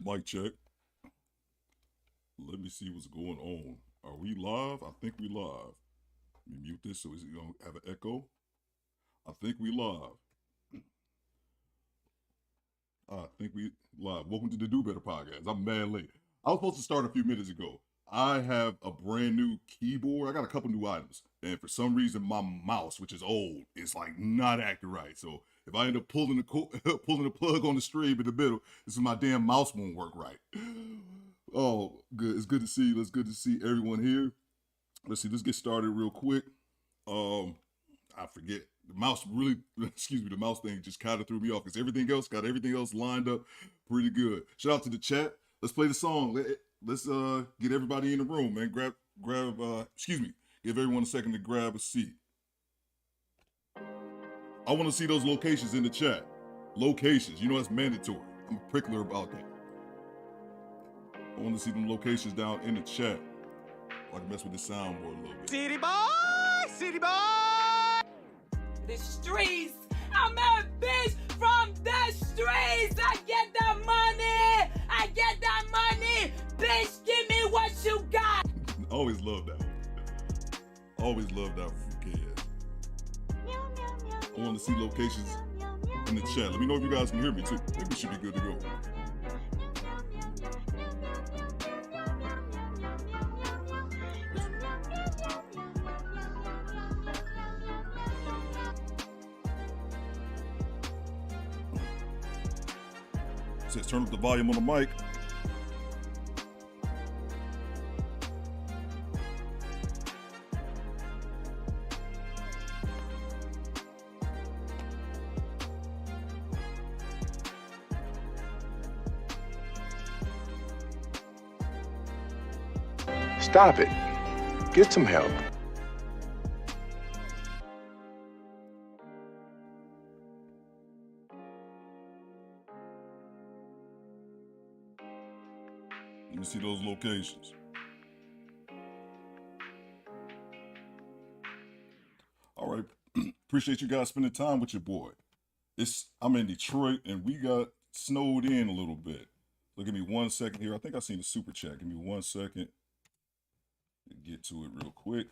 Mic check. Let me see what's going on. Are we live? I think we live. Let me mute this so it's gonna have an echo. I think we live. I think we live. Welcome to the Do Better podcast. I'm mad late. I was supposed to start a few minutes ago. I have a brand new keyboard. I got a couple new items, and for some reason, my mouse, which is old, is like not acting right. So if I end up pulling the pulling the plug on the stream in the middle, this is my damn mouse won't work right. Oh, good. It's good to see you. It's good to see everyone here. Let's see. Let's get started real quick. I forget the mouse really. Excuse me. The mouse thing just kind of threw me off because got everything else lined up pretty good. Shout out to the chat. Let's play the song. Let's get everybody in the room, man. Grab. Excuse me. Give everyone a second to grab a seat. I want to see those locations in the chat. Locations. You know that's mandatory. I'm a prickler about that. I want to see them locations down in the chat. I can mess with the soundboard a little bit. City boy, city boy. The streets. I'm a bitch from the streets. I get the money. I get that money. Bitch, give me what you got. Always love that one. Always love that one from kids. I want to see locations in the chat. Let me know if you guys can hear me too. I think we should be good to go. Says turn up the volume on the mic. Stop it. Get some help. Let me see those locations. All right. Appreciate you guys spending time with your boy. I'm in Detroit and we got snowed in a little bit. So give me 1 second here. I think I seen the super chat. Give me 1 second. Get to it real quick.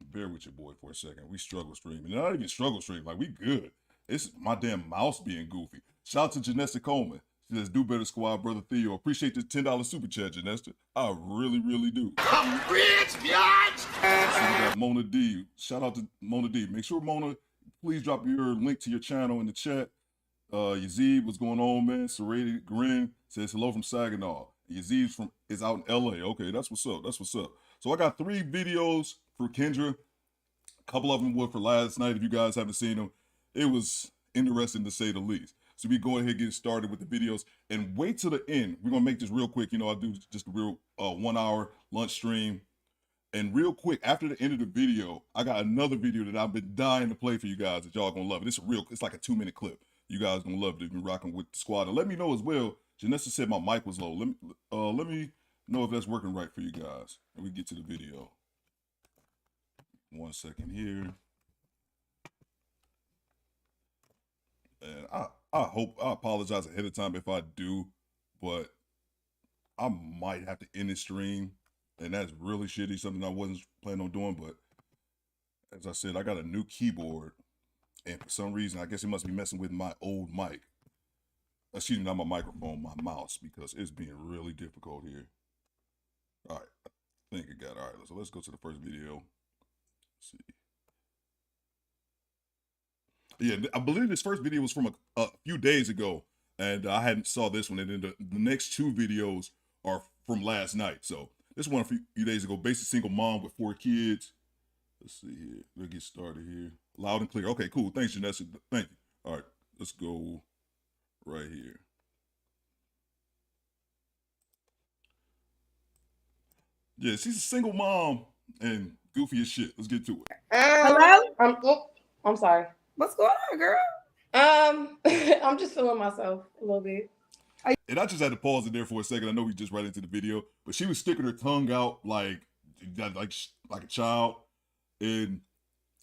Bear with your boy for a second. We struggle streaming. Not even struggle streaming. Like, we good. It's my damn mouse being goofy. Shout out to Janessa Coleman. She says, Do Better Squad, Brother Theo. Appreciate this $10 super chat, Janessa. I really, really do. I'm rich, bitch. So we got Mona D. Shout out to Mona D. Make sure, Mona, please drop your link to your channel in the chat. Yazid, what's going on, man? Serrated Grin says hello from Saginaw. Yazid is out in LA. Okay, that's what's up. That's what's up. So I got 3 videos for Kendra. A couple of them were for last night. If you guys haven't seen them, it was interesting to say the least. So we go ahead and get started with the videos and wait till the end. We're gonna make this real quick. You know, I do just a real 1 hour lunch stream. And real quick, after the end of the video, I got another video that I've been dying to play for you guys that y'all gonna love it. It's like a 2-minute clip. You guys gonna love it. You've been rocking with the squad. And let me know as well. Janessa said my mic was low. Let me know if that's working right for you guys. And we get to the video. 1 second here. And I apologize ahead of time if I do, but I might have to end the stream. And that's really shitty, something I wasn't planning on doing. But as I said, I got a new keyboard. And for some reason, I guess it must be messing with my old mic. Excuse me, not my microphone, my mouse, because it's being really difficult here. All right, I think it got it. All right, so let's go to the first video. Let's see. Yeah, I believe this first video was from a few days ago, and I hadn't saw this one. And then the next 2 videos are from last night. So this one a few days ago, basic single mom with 4 kids. Let's see here. Let's get started here. Loud and clear. Okay, cool. Thanks, Janessa. Thank you. All right, let's go right here. Yeah, she's a single mom and goofy as shit. Let's get to it. Hello? I'm sorry. What's going on, girl? I'm just feeling myself a little bit. And I just had to pause it there for a second. I know we just right into the video, but she was sticking her tongue out like a child. And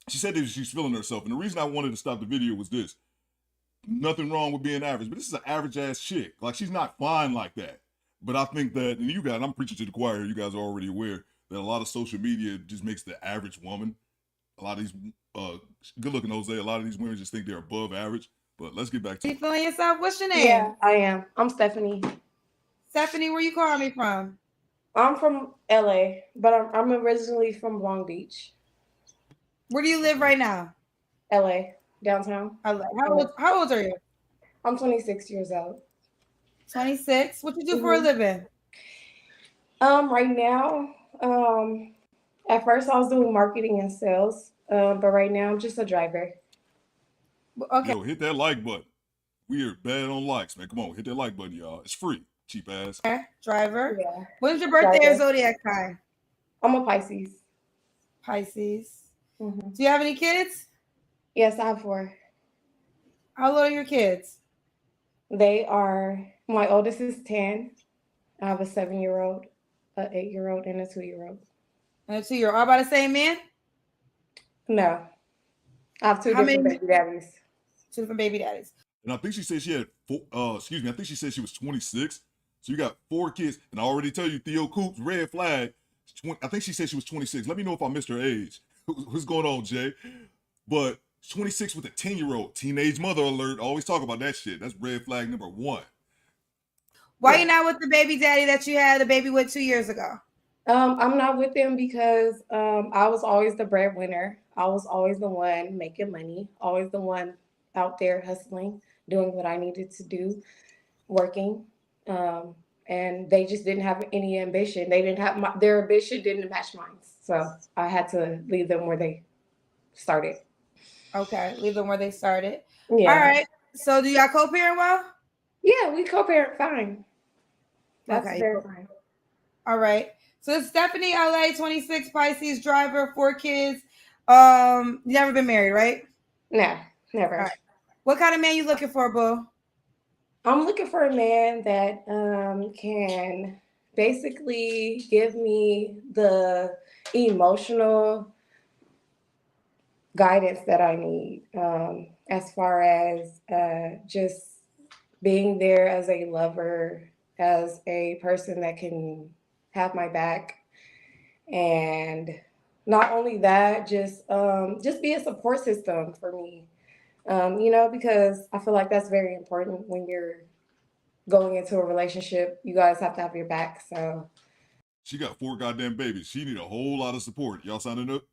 she said that she's feeling herself. And the reason I wanted to stop the video was this. nothing wrong with being average, but this is an average ass chick. Like, she's not fine like that. But I think that, and you guys, I'm preaching to the choir, you guys are already aware that a lot of social media just makes the average woman, a lot of these, good looking Jose, a lot of these women just think they're above average. But let's get back to You it. feeling yourself? What's your name? Yeah, I am. I'm Stephanie. Stephanie, where you calling me from? I'm from LA, but I'm originally from Long Beach, Where do you live right now? LA, downtown. How old are you? I'm 26 years old. 26. What you do for a living? Right now, at first I was doing marketing and sales, but right now I'm just a driver. Okay. Yo, hit that like button. We are bad on likes, man. Come on, hit that like button, y'all. It's free. Cheap ass. Driver. Yeah. When's your birthday or Driver. zodiac sign? I'm a Pisces. Pisces. Mm-hmm. Do you have any kids? Yes, I have 4. How old are your kids? They are, my oldest is 10. I have a 7-year-old, an 8-year-old, and a 2-year-old. And a 2-year-old. All by the same man? No. I have 2 How different many- baby daddies. 2 different baby daddies. And I think she said she had I think she said she was 26. So you got 4 kids. And I already tell you, Theo Coops, red flag. I think she said she was 26. Let me know if I missed her age. What's going on, Jay? But 26 with a 10-year-old. Teenage mother alert. I always talk about that shit. That's red flag number 1. Why you not with the baby daddy that you had a baby with 2 years ago? I'm not with them because I was always the breadwinner. I was always the one making money, always the one out there hustling, doing what I needed to do, working. And they just didn't have any ambition. They didn't have their ambition didn't match mine. So I had to leave them where they started. Okay, leave them where they started. Yeah. All right. So do y'all co-parent well? Yeah, we co-parent fine. That's Okay. very fine. All right. So it's Stephanie, LA, 26, Pisces, driver, 4 kids. You never been married, right? No, never. All right. What kind of man you looking for, boo? I'm looking for a man that can basically give me the emotional guidance that I need, as far as just being there as a lover, as a person that can have my back, and not only that, just be a support system for me. Because I feel like that's very important when you're going into a relationship. You guys have to have your back. So She got 4 goddamn babies. She need a whole lot of support. Y'all signing up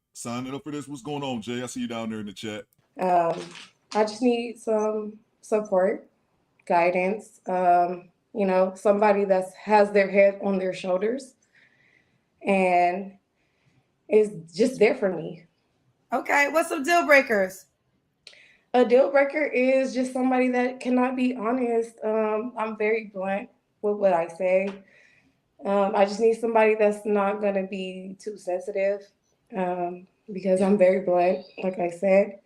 for this? What's going on, Jay? I see you down there in the chat. I just need some support, guidance. Somebody that has their head on their shoulders and is just there for me. Okay. What's some deal breakers? A deal breaker is just somebody that cannot be honest. I'm very blunt with what I say. I just need somebody that's not going to be too sensitive, because I'm very blunt, like I said.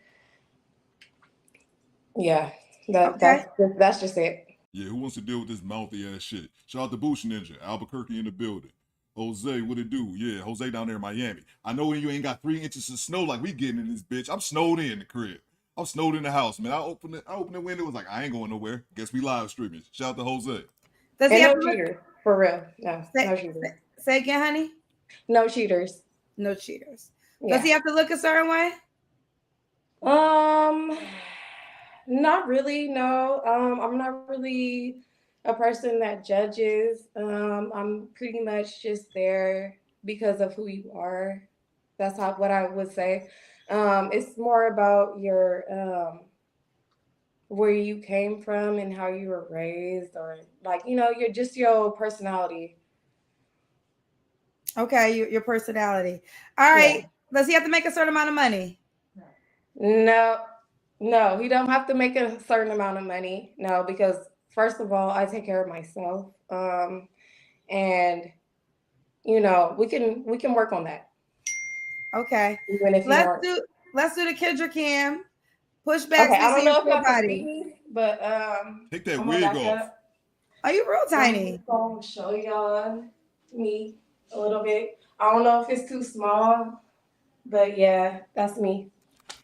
Yeah, that's just it. Yeah, who wants to deal with this mouthy ass shit? Shout out to Boosh Ninja, Albuquerque in the building. Jose, what it do? Yeah, Jose down there in Miami. I know when you ain't got 3 inches of snow like we getting in this bitch. I'm snowed in the crib. I'm snowed in the house, man. I opened the window, was like, I ain't going nowhere. Guess we live streaming. Shout out to Jose. Does he And have no cheaters, for real. No cheaters. Say again, honey? No cheaters. No cheaters. Yeah. Does he have to look a certain way? Not really, no. I'm not really a person that judges. I'm pretty much just there because of who you are. That's what I would say. It's more about your where you came from and how you were raised, or your personality. Okay, your personality. All right. Yeah. Does he have to make a certain amount of money? No, he don't have to make a certain amount of money. No, because first of all, I take care of myself. And we can work on that. Okay. Even if let's do the Kendra cam. Push back. Okay, I don't know if y'all can see me, but take that wig off. Are you real tiny? I'm gonna show y'all me a little bit. I don't know if it's too small, but yeah, that's me.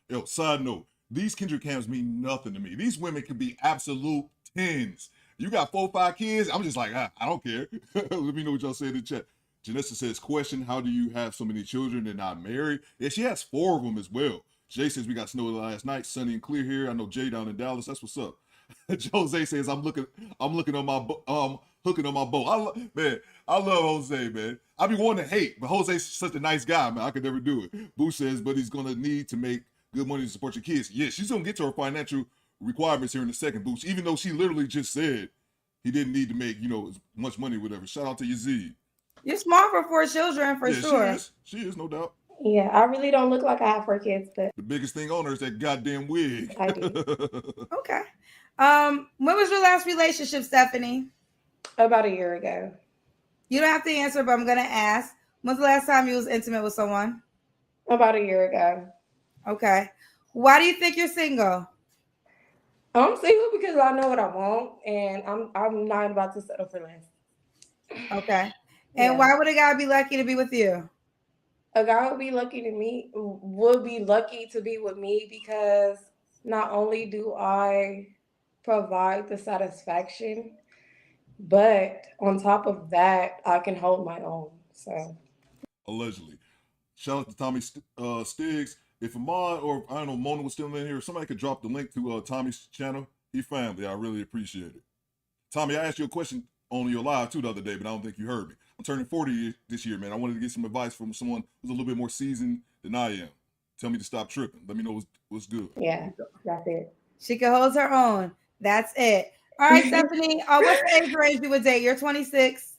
Yo, side note, these Kendrick cams mean nothing to me. These women can be absolute 10s. You got 4 or 5 kids. I'm just like, I don't care. Let me know what y'all say in the chat. Janessa says, question, how do you have so many children and not married? Yeah, she has 4 of them as well. Jay says, we got snow last night, sunny and clear here. I know Jay down in Dallas. That's what's up. Jose says, I'm looking on my hooking on my boat. I love Jose, man. I be wanting to hate, but Jose's such a nice guy, man. I could never do it. Boo says, but he's gonna need to make good money to support your kids. Yeah, she's gonna get to her financial requirements here in a second, Boo. Even though she literally just said he didn't need to make, as much money, whatever. Shout out to Yazid. You're smart for 4 children, for sure. She is, no doubt. Yeah, I really don't look like I have 4 kids, but the biggest thing on her is that goddamn wig. I do. Okay. When was your last relationship, Stephanie? About a year ago. You don't have to answer, but I'm gonna ask. When's the last time you was intimate with someone? About a year ago. Okay. Why do you think you're single? I'm single because I know what I want, and I'm not about to settle for less. Okay. And why would a guy be lucky to be with you? A guy would be lucky to be with me because not only do I provide the satisfaction, but on top of that, I can hold my own. So allegedly. Shout out to Tommy Stiggs. If Ahmad or I don't know, Mona was still in here, if somebody could drop the link to Tommy's channel, he family, I really appreciate it. Tommy, I asked you a question on your live too the other day, but I don't think you heard me. I'm turning 40 this year, man. I wanted to get some advice from someone who's a little bit more seasoned than I am. Tell me to stop tripping. Let me know what's good. Yeah, that's it. She can hold her own. That's it. All right, Stephanie, what's the age range you would date? You're 26.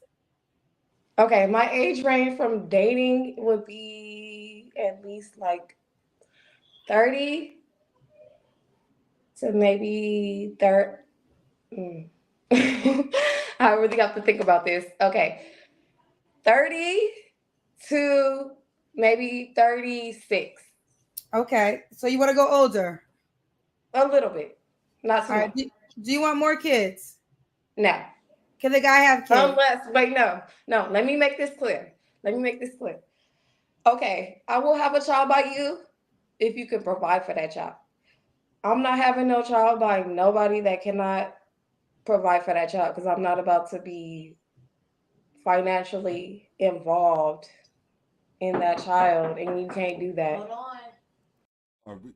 Okay, my age range from dating would be at least like 30 to maybe 30. I really have to think about this. Okay, 30 to maybe 36. Okay, so you want to go older? A little bit, not too much. Do you want more kids? No. Can the guy have kids? No. Let me make this clear. Okay, I will have a child by you if you can provide for that child. I'm not having no child by nobody that cannot provide for that child because I'm not about to be financially involved in that child, and you can't do that. Hold on. All right,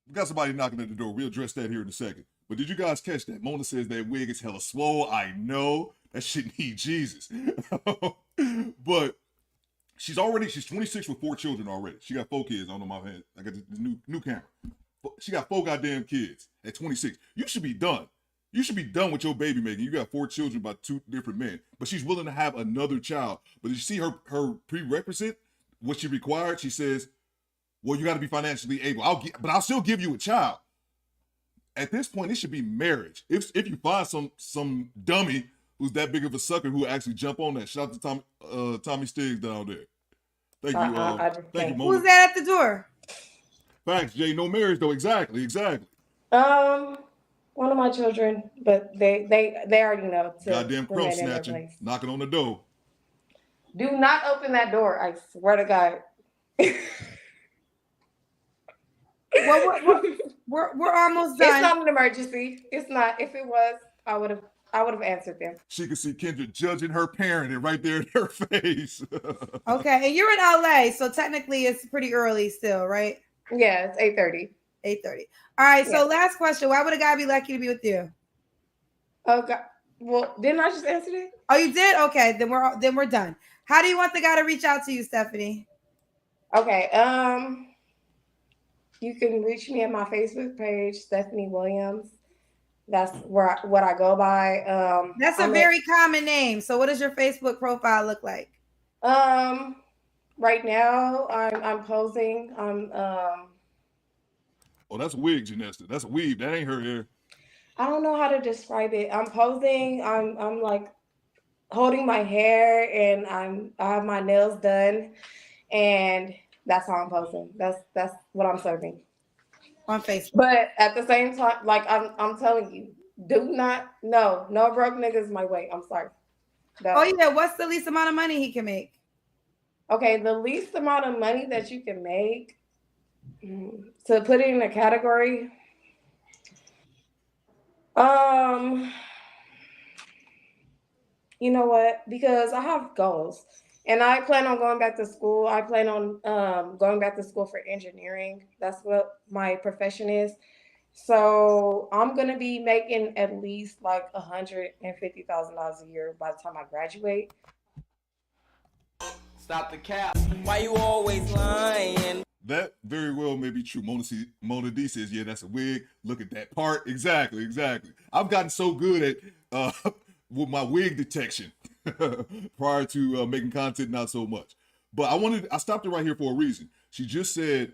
we got somebody knocking at the door. We'll address that here in a second. But did you guys catch that? Mona says that wig is hella swole. I know. That shit need Jesus. But she's 26 with 4 children already. She got 4 kids. I don't know my head. I got the new camera. She got 4 goddamn kids at 26. You should be done. You should be done with your baby making. You got 4 children by 2 different men. But she's willing to have another child. But did you see her prerequisite? What she required? She says, well, you got to be financially able. I'll still give you a child. At this point, it should be marriage. If you find some dummy who's that big of a sucker who actually jump on that. Shout out to Tommy Stiggs down there. Thank you. Thank you, Mona. Who's that at the door? Facts, Jay. No marriage though. Exactly. One of my children, but they already know. Goddamn crumb snatching, knocking on the door. Do not open that door. I swear to God. Well, we're almost done. It's not an emergency. It's not. If it was, I would have answered them. She could see Kendra judging her parenting right there in her face. Okay, and you're in LA, so technically it's pretty early still, right? Yeah, it's 8:30. 8:30. All right, so last question. Why would a guy be lucky to be with you? Oh God. Well, didn't I just answer it? Oh, you did? Okay, then we're done. How do you want the guy to reach out to you, Stephanie? Okay. You can reach me at my Facebook page, Stephanie Williams. That's what I go by. That's a very common name. So what does your Facebook profile look like? Right now I'm posing. Oh, that's a wig, Janessa. That's a weave. That ain't her hair. I don't know how to describe it. I'm posing. I'm like holding my hair, and I have my nails done, and that's how I'm posing. That's what I'm serving on Facebook. But at the same time, like I'm telling you, no broke niggas my way. I'm sorry. Oh yeah, what's the least amount of money he can make? Okay, the least amount of money that you can make To put it in a category, you know what? Because I have goals and I plan on going back to school. I plan on going back to school for engineering. That's what my profession is. So I'm gonna be making at least like $150,000 a year by the time I graduate. Stop the cap. Why you always lying? That very well may be true. Mona D says, yeah, that's a wig. Look at that part. Exactly. I've gotten so good at with my wig detection prior to making content, not so much. But I stopped it right here for a reason. She just said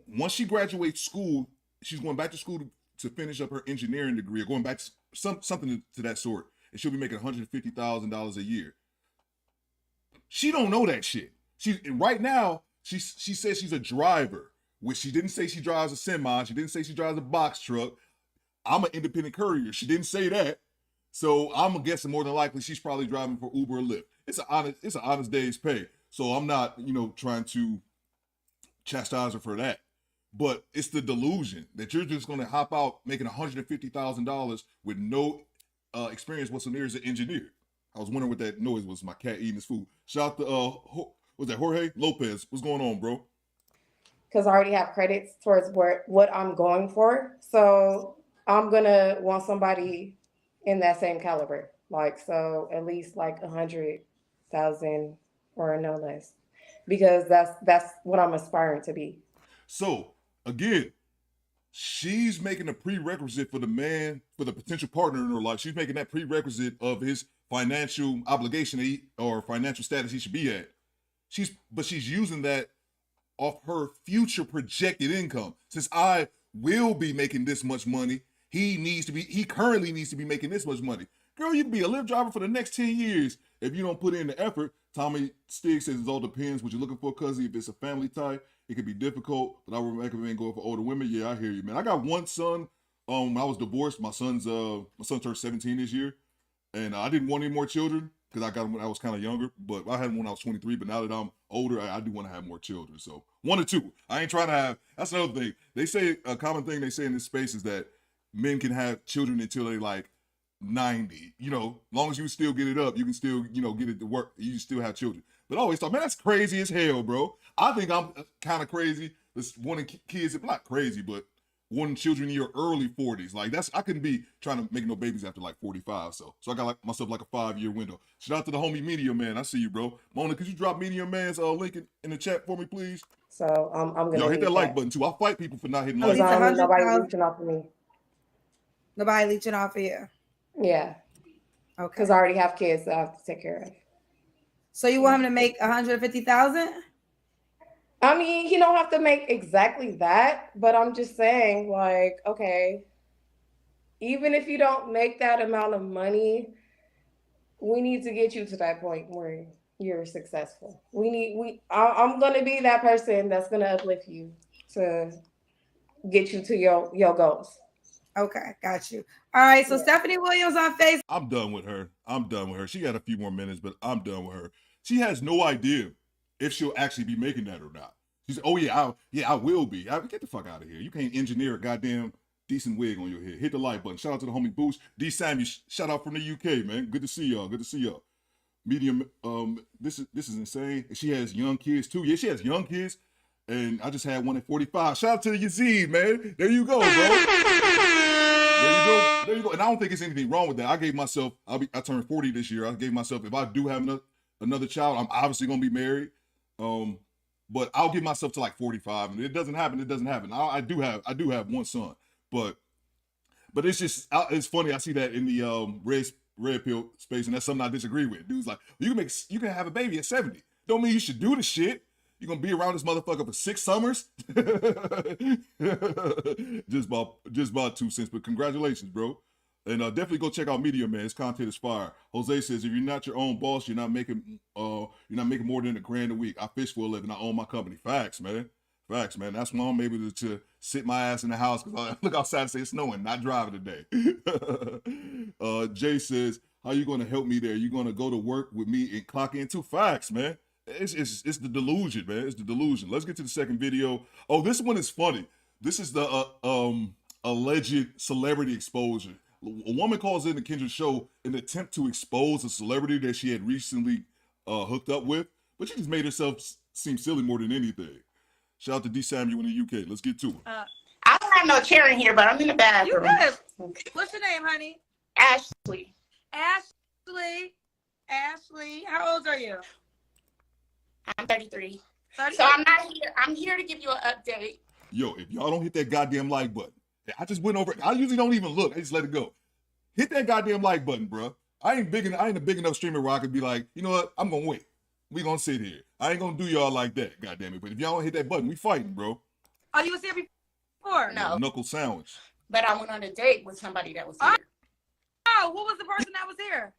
once she graduates school, she's going back to school to finish up her engineering degree or going back to something to that sort. And she'll be making $150,000 a year. She don't know that shit. Right now, she says she's a driver, which she didn't say she drives a semi. She didn't say she drives a box truck. I'm an independent courier. She didn't say that. So I'm guessing more than likely she's probably driving for Uber or Lyft. It's an honest day's pay. So I'm not, trying to chastise her for that. But it's the delusion that you're just going to hop out making $150,000 with no experience whatsoever as an engineer. I was wondering what that noise was. My cat eating his food. Shout out to was that Jorge Lopez? What's going on, bro? Because I already have credits towards what I'm going for. So I'm gonna want somebody in that same caliber. Like, so at least like 100,000 or no less. Because that's what I'm aspiring to be. So again, she's making a prerequisite for the potential partner in her life. She's making that prerequisite of his financial obligation or financial status he should be at. She's using that off her future projected income. Since I will be making this much money, he currently needs to be making this much money. Girl, you can be a Lyft driver for the next 10 years if you don't put in the effort. Tommy Stig says it all depends what you're looking for, cuz if it's a family type, it could be difficult, but I would recommend going for older women. Yeah, I hear you, man. I got one son. I was divorced. My son turned 17 this year, and I didn't want any more children because I got him when I was kind of younger, but I had him when I was 23. But now that I'm older, I do want to have more children. So 1 or 2. I ain't trying to have. That's another thing. They say a common thing they say in this space is that men can have children until they like 90. As long as you still get it up, you can still get it to work. You still have children. But I always thought, man, that's crazy as hell, bro. I think I'm kind of crazy. Just wanting kids, not crazy, but wanting children in your early 40s. Like I couldn't be trying to make no babies after like 45. So I got myself like a 5-year window. Shout out to the homie Media Man. I see you, bro. Mona, could you drop Media Man's link in the chat for me, please? So I'm gonna Y'all hit that like button too. I fight people for not hitting like. Nobody reaching out for me. Nobody leeching off of you. Yeah. Okay. Because I already have kids that I have to take care of. So you want him to make 150,000? I mean, he don't have to make exactly that, but I'm just saying, like, okay, even if you don't make that amount of money, we need to get you to that point where you're successful. I'm gonna be that person that's gonna uplift you to get you to your goals. Okay, got you. All right, so yeah. Stephanie Williams on Facebook. I'm done with her. She got a few more minutes, but I'm done with her. She has no idea if she'll actually be making that or not. She's, oh yeah, I will be. Get the fuck out of here. You can't engineer a goddamn decent wig on your head. Hit the like button. Shout out to the homie Boost. D Sammy, shout out from the UK, man. Good to see y'all. Medium, this is insane. And she has young kids too. Yeah, she has young kids. And I just had one at 45. Shout out to Yazid, man. There you go, bro. There you go. And I don't think there's anything wrong with that. I gave myself, I turned 40 this year. I gave myself, if I do have another child, I'm obviously gonna be married. But I'll give myself to like 45. And if it doesn't happen. I do have one son. But it's funny. I see that in the red pill space, and that's something I disagree with. Dude's like, you can have a baby at 70. Don't mean you should do the shit. You're gonna be around this motherfucker for 6 summers? just about 2 cents, but congratulations, bro. And definitely go check out Media Man. His content is fire. Jose says, if you're not your own boss, you're not making more than $1,000 a week. I fish for a living. I own my company. Facts, man. That's why I'm able to sit my ass in the house because I look outside and say it's snowing, not driving today. Jay says, how you gonna help me there? You gonna go to work with me and clock in too? Facts, man. It's the delusion, man. It's the delusion. Let's get to the second video. Oh, this one is funny. This is the alleged celebrity exposure. A woman calls in the Kendra show in an attempt to expose a celebrity that she had recently hooked up with, but she just made herself seem silly more than anything. Shout out to D. Samuel in the UK. Let's get to it. I don't have no chair in here, but I'm in the bathroom. You good. What's your name, honey? Ashley. Ashley, how old are you? I'm 33. 33. So I'm not here. I'm here to give you an update. Yo, if y'all don't hit that goddamn like button, I just went over. I usually don't even look. I just let it go. Hit that goddamn like button, bro. I ain't a big enough streamer where I could be like, you know what? I'm gonna wait. We gonna sit here. I ain't gonna do y'all like that, goddamn it. But if y'all don't hit that button, we fighting, bro. Oh, you was here before? No. Knuckle sandwich. But I went on a date with somebody that was here. Oh, who was the person that was here?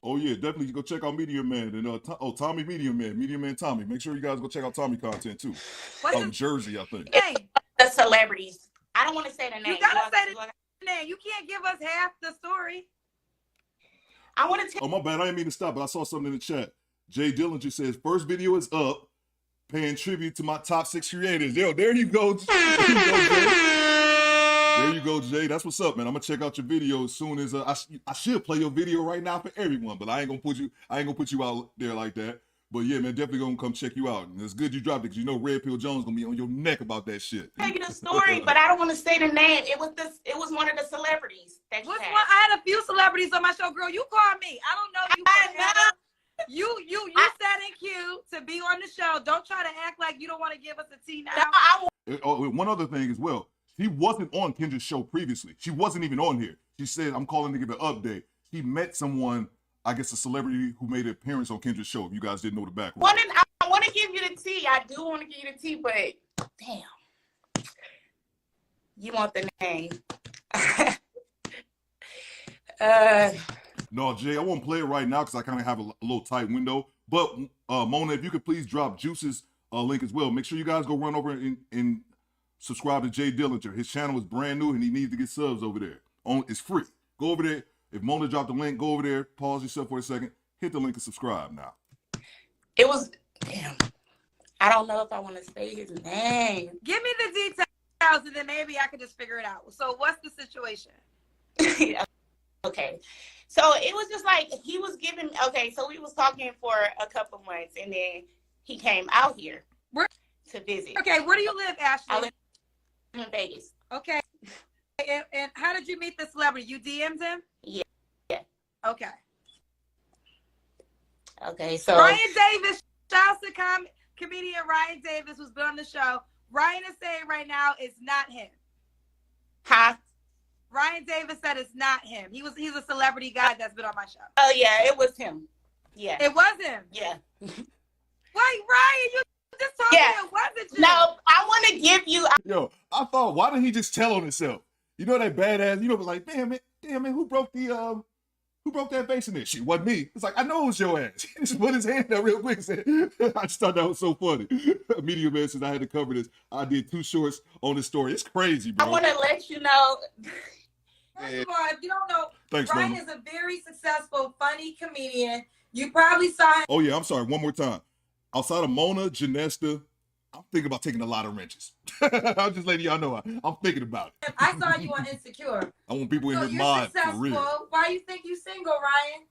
Oh yeah, definitely go check out Media Man and Tommy Media Man Tommy. Make sure you guys go check out Tommy content too. What's Out in Jersey, I think. name? The celebrities. I don't want to say the name. You gotta say the name. You can't give us half the story. I want to tell Oh my bad, I didn't mean to stop, but I saw something in the chat. Jay Dillinger says first video is up, paying tribute to my top 6 creators. Yo, there you go. There you go, Jay. There you go, Jay. That's what's up, man. I'm gonna check out your video as soon as I should play your video right now for everyone, but I ain't gonna put you out there like that. But yeah, man, definitely gonna come check you out. And it's good you dropped it because you know Red Pill Jones gonna be on your neck about that shit. you the story, but I don't want to say the name. It was one of the celebrities that you Which had. one? I had a few celebrities on my show, girl. You called me. I don't know you. I know. You sat in queue to be on the show. Don't try to act like you don't want to give us a tea now. No, One other thing as well. She wasn't on Kendra's show previously. She wasn't even on here. She said, I'm calling to give an update. She met someone, I guess a celebrity who made an appearance on Kendra's show, if you guys didn't know the background. I want to give you the tea. I do want to give you the tea, but damn. You want the name. No, Jay, I won't play it right now because I kind of have a little tight window. But Mona, if you could please drop Juice's link as well. Make sure you guys go run over and subscribe to Jay Dillinger. His channel is brand new and he needs to get subs over there. It's free. Go over there. If Mona dropped the link, go over there, pause yourself for a second, hit the link and subscribe now. It was, damn. I don't know if I want to say his name. Give me the details and then maybe I could just figure it out. So what's the situation? Okay. So it was just like he was giving, so we was talking for a couple months and then he came out here to visit. Okay, where do you live, Ashley? I live in Vegas. Okay. And how did you meet the celebrity? You DM'd him? Yeah. Okay. Okay, so Ryan Davis, shout out to comedian Ryan Davis, who's been on the show. Ryan is saying right now it's not him. Huh? Ryan Davis said it's not him. He's a celebrity guy that's been on my show. Oh yeah, it was him. Yeah. It was him. Yeah. Wait, Ryan, you just told me it wasn't you. No, I want to give you. Yo, I thought, why didn't he just tell on himself? You know that badass, you know, like, damn man, who broke that vase in there? Shit, wasn't me. It's like, I know it was your ass. He just put his hand up real quick and said, I just thought that was so funny. Media Man says I had to cover this. I did 2 shorts on this story. It's crazy, bro. I want to let you know. First of all, if you don't know, Thanks, Ryan Mama. is a very successful, funny comedian. You probably saw him. Oh yeah, I'm sorry. One more time. Outside of Mona, Janesta, I'm thinking about taking a lot of wrenches. I'm just letting y'all know I'm thinking about it. I saw you on Insecure. I want people in So his you're mind for successful. real. Why you think you single, Ryan?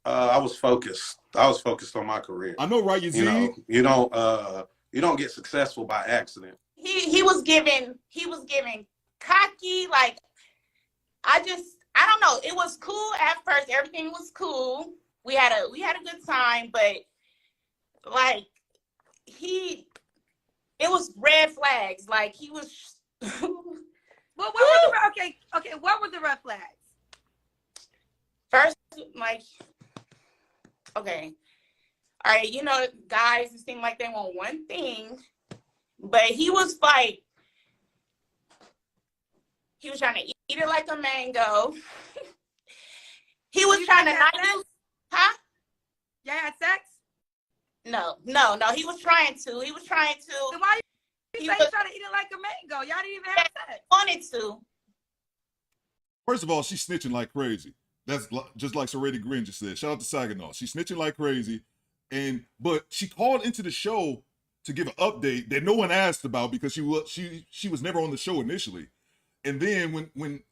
I was focused. I was focused on my career. I know, right, Yazid? You don't get successful by accident. He was giving cocky, like I don't know. It was cool at first. Everything was cool. We had a good time, but like it was red flags. Like he was. Well, what were the what were the red flags? First, like, okay, all right, you know, guys, it seemed like they want one thing, but he was like, he was trying to eat it like a mango. He was trying to not use, huh? You had sex? No, he was trying to. Then why you say you trying to eat it like a mango? Y'all didn't even have sex. Wanted to. First of all, she's snitching like crazy. That's just like Serrated Grin just said. Shout out to Saginaw. She's snitching like crazy. But she called into the show to give an update that no one asked about because she was never on the show initially. And then when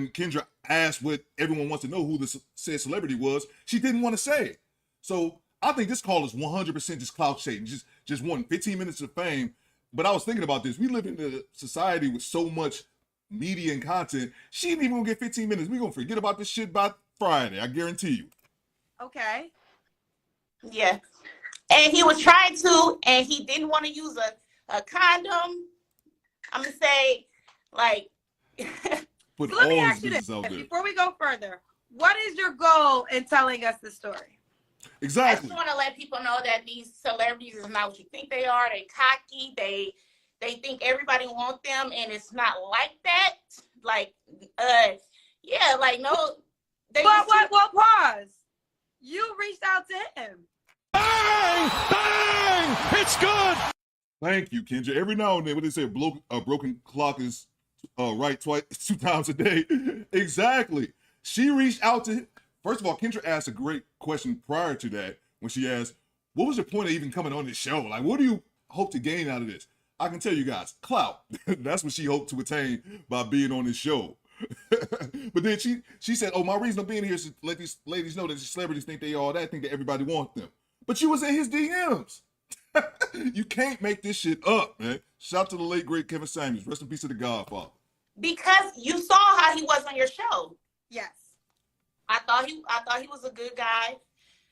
Kendra asked what everyone wants to know who the said celebrity was, she didn't want to say it. So I think this call is 100% just clout chasing, just wanting 15 minutes of fame. But I was thinking about this. We live in a society with so much media and content. She ain't even gonna get 15 minutes. We gonna forget about this shit by Friday. I guarantee you. Okay. Yeah. And he was trying to, and he didn't want to use a condom. I'm gonna say, like. Put So let me all ask his you business this out there. before we go further. What is your goal in telling us the story? I Exactly. just want to let people know that these celebrities is not what you think they are. They cocky. They think everybody wants them, and it's not like that. Like, yeah, like no. Well, pause. You reached out to him. Bang! Bang! It's good! Thank you, Kendra. Every now and then, what they say, a broken clock is right twice, 2 times a day. Exactly. She reached out to him. First of all, Kendra asked a great question prior to that when she asked, what was your point of even coming on this show? Like, what do you hope to gain out of this? I can tell you guys, clout. That's what she hoped to attain by being on this show. But then she said, oh, my reason of being here is to let these ladies know that these celebrities think they all that, think that everybody wants them. But you was in his DMs. You can't make this shit up, man. Shout out to the late, great Kevin Samuels. Rest in peace to the Godfather. Because you saw how he was on your show. Yes. I thought he was a good guy.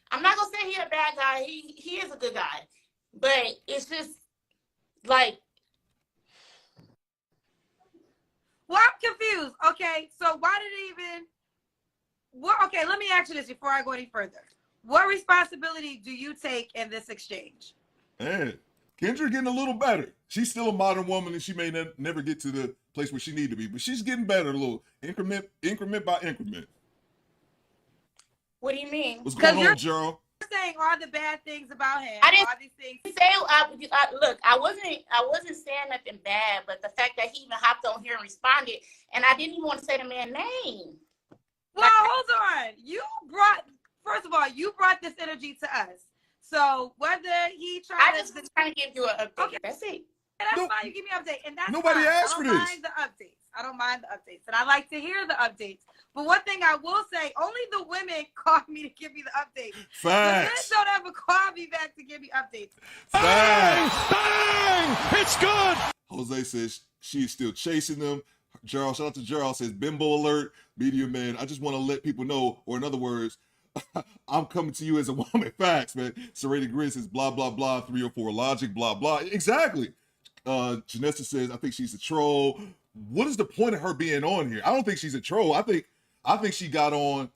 I'm not gonna say he's a bad guy. He is a good guy. But it's just like. Well, I'm confused. Okay, so why did it even? Well, okay, let me ask you this before I go any further. What responsibility do you take in this exchange? Man, Kendra getting a little better. She's still a modern woman, and she may never get to the place where she need to be, but she's getting better a little, increment by increment. What do you mean? What's going on, Gerald? You're saying all the bad things about him. I didn't all these things. say. Look, I wasn't saying nothing bad, but the fact that he even hopped on here and responded, and I didn't even want to say the man's name. Well, hold on. First of all, you brought this energy to us. So whether he tried I just was trying to give you an update. Okay. That's it. And that's fine. You give me an update, and that's nobody fine. asked for this. I don't mind the updates. I don't mind the updates, and I like to hear the updates. But one thing I will say, only the women call me to give me the updates. Facts. The men don't ever call me back to give me updates. Facts. Bang! It's good! Jose says she is still chasing them. Gerald, shout out to Gerald, says bimbo alert, media man. I just want to let people know, or in other words, I'm coming to you as a woman. Facts, man. Serrated Grin says blah, blah, blah, 304 logic, blah, blah. Exactly. Janessa says, I think she's a troll. What is the point of her being on here? I don't think she's a troll. I think she got on.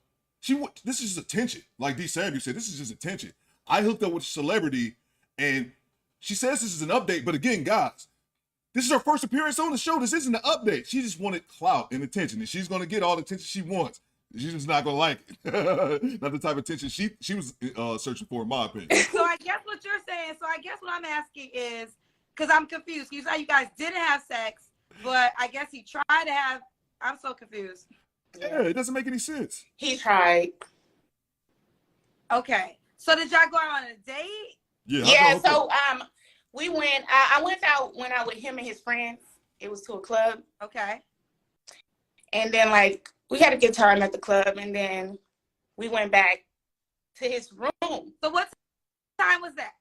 This is just attention. Like D. Samuel said, this is just attention. I hooked up with a celebrity, and she says this is an update. But again, guys, this is her first appearance on the show. This isn't an update. She just wanted clout and attention, and she's going to get all the attention she wants. She's just not going to like it. Not the type of attention she was searching for, in my opinion. So I guess what you're saying, what I'm asking is, because I'm confused. You say you guys didn't have sex, but I guess he tried to have. I'm so confused. Yeah, it doesn't make any sense. He tried. Okay. So did y'all go out on a date? Yeah. So we went. I went out with him and his friends. It was to a club. Okay. And then like we had a good time at the club, and then we went back to his room. So what time was that?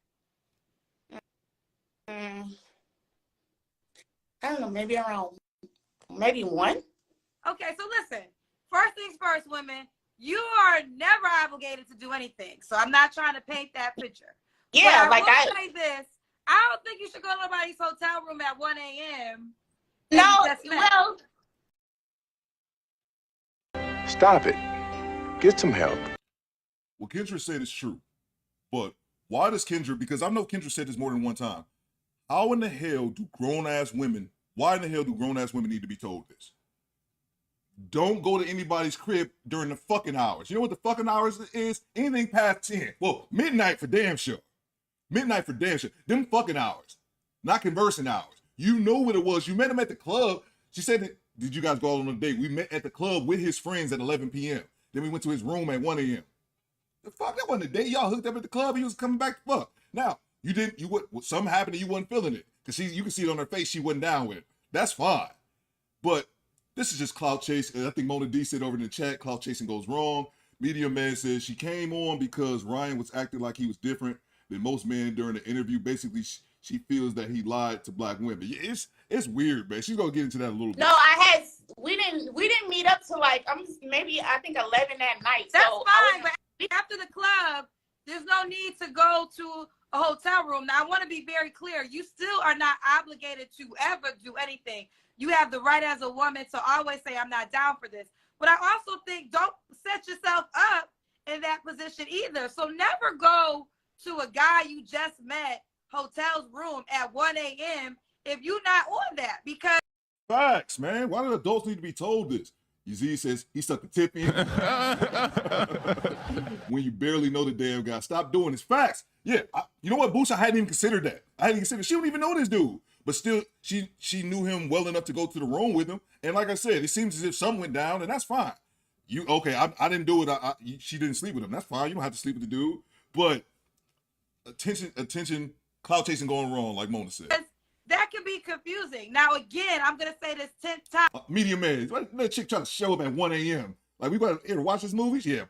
I don't know, maybe around 1. Okay, so listen. First things first, women. You are never obligated to do anything. So I'm not trying to paint that picture. Yeah, but I will say this. I don't think you should go to nobody's hotel room at 1 a.m. No, well. Stop it. Get some help. What Kendra said is true. But why does Kendra, because I know Kendra said this more than one time, how in the hell do grown-ass women, why in the hell do grown-ass women need to be told this? Don't go to anybody's crib during the fucking hours. You know what the fucking hours is? Anything past 10. Well, midnight for damn sure. Midnight for damn sure. Them fucking hours. Not conversing hours. You know what it was. You met him at the club. She said, did you guys go out on a date? We met at the club with his friends at 11 p.m. Then we went to his room at 1 a.m. The fuck, that wasn't a date. Y'all hooked up at the club. He was coming back to fuck. Now, something happened and you wasn't feeling it. Because you can see it on her face she wasn't down with it. That's fine. But this is just clout chasing. I think Mona D said over in the chat, clout chasing goes wrong. Media Man says she came on because Ryan was acting like he was different than most men during the interview. Basically, she feels that he lied to black women. Yeah, it's weird, man. She's gonna get into that a little bit. No, we didn't meet up till like maybe I think 11 that night. That's so fine, but after the club, there's no need to go to a hotel room. Now, I want to be very clear. You still are not obligated to ever do anything. You have the right as a woman to always say, I'm not down for this. But I also think don't set yourself up in that position either. So never go to a guy you just met hotel's room at 1 a.m. if you're not on that, because facts, man. Why do adults need to be told this? Z says he stuck the tip in. When you barely know the damn guy, stop doing this. Facts. Yeah, you know what, Boosh? I hadn't even considered that. She don't even know this dude, but still, she knew him well enough to go to the room with him. And like I said, it seems as if something went down, and that's fine. I didn't do it. She didn't sleep with him. That's fine. You don't have to sleep with the dude. But attention, clout chasing going wrong, like Mona said. that can be confusing. Now, again, I'm going to say this 10th time. Media Man, that chick trying to show up at 1 a.m. Like, we better here to watch this movie? Yeah,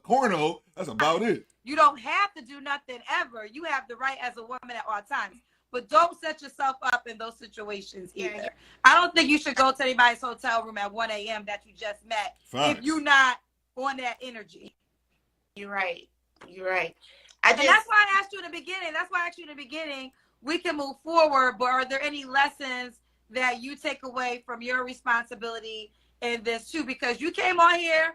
porno, that's about it. You don't have to do nothing ever. You have the right as a woman at all times. But don't set yourself up in those situations either. Yeah. I don't think you should go to anybody's hotel room at 1 a.m. that you just met if you're not on that energy. You're right. You're right. And that's why I asked you in the beginning. We can move forward, but are there any lessons that you take away from your responsibility in this too? Because you came on here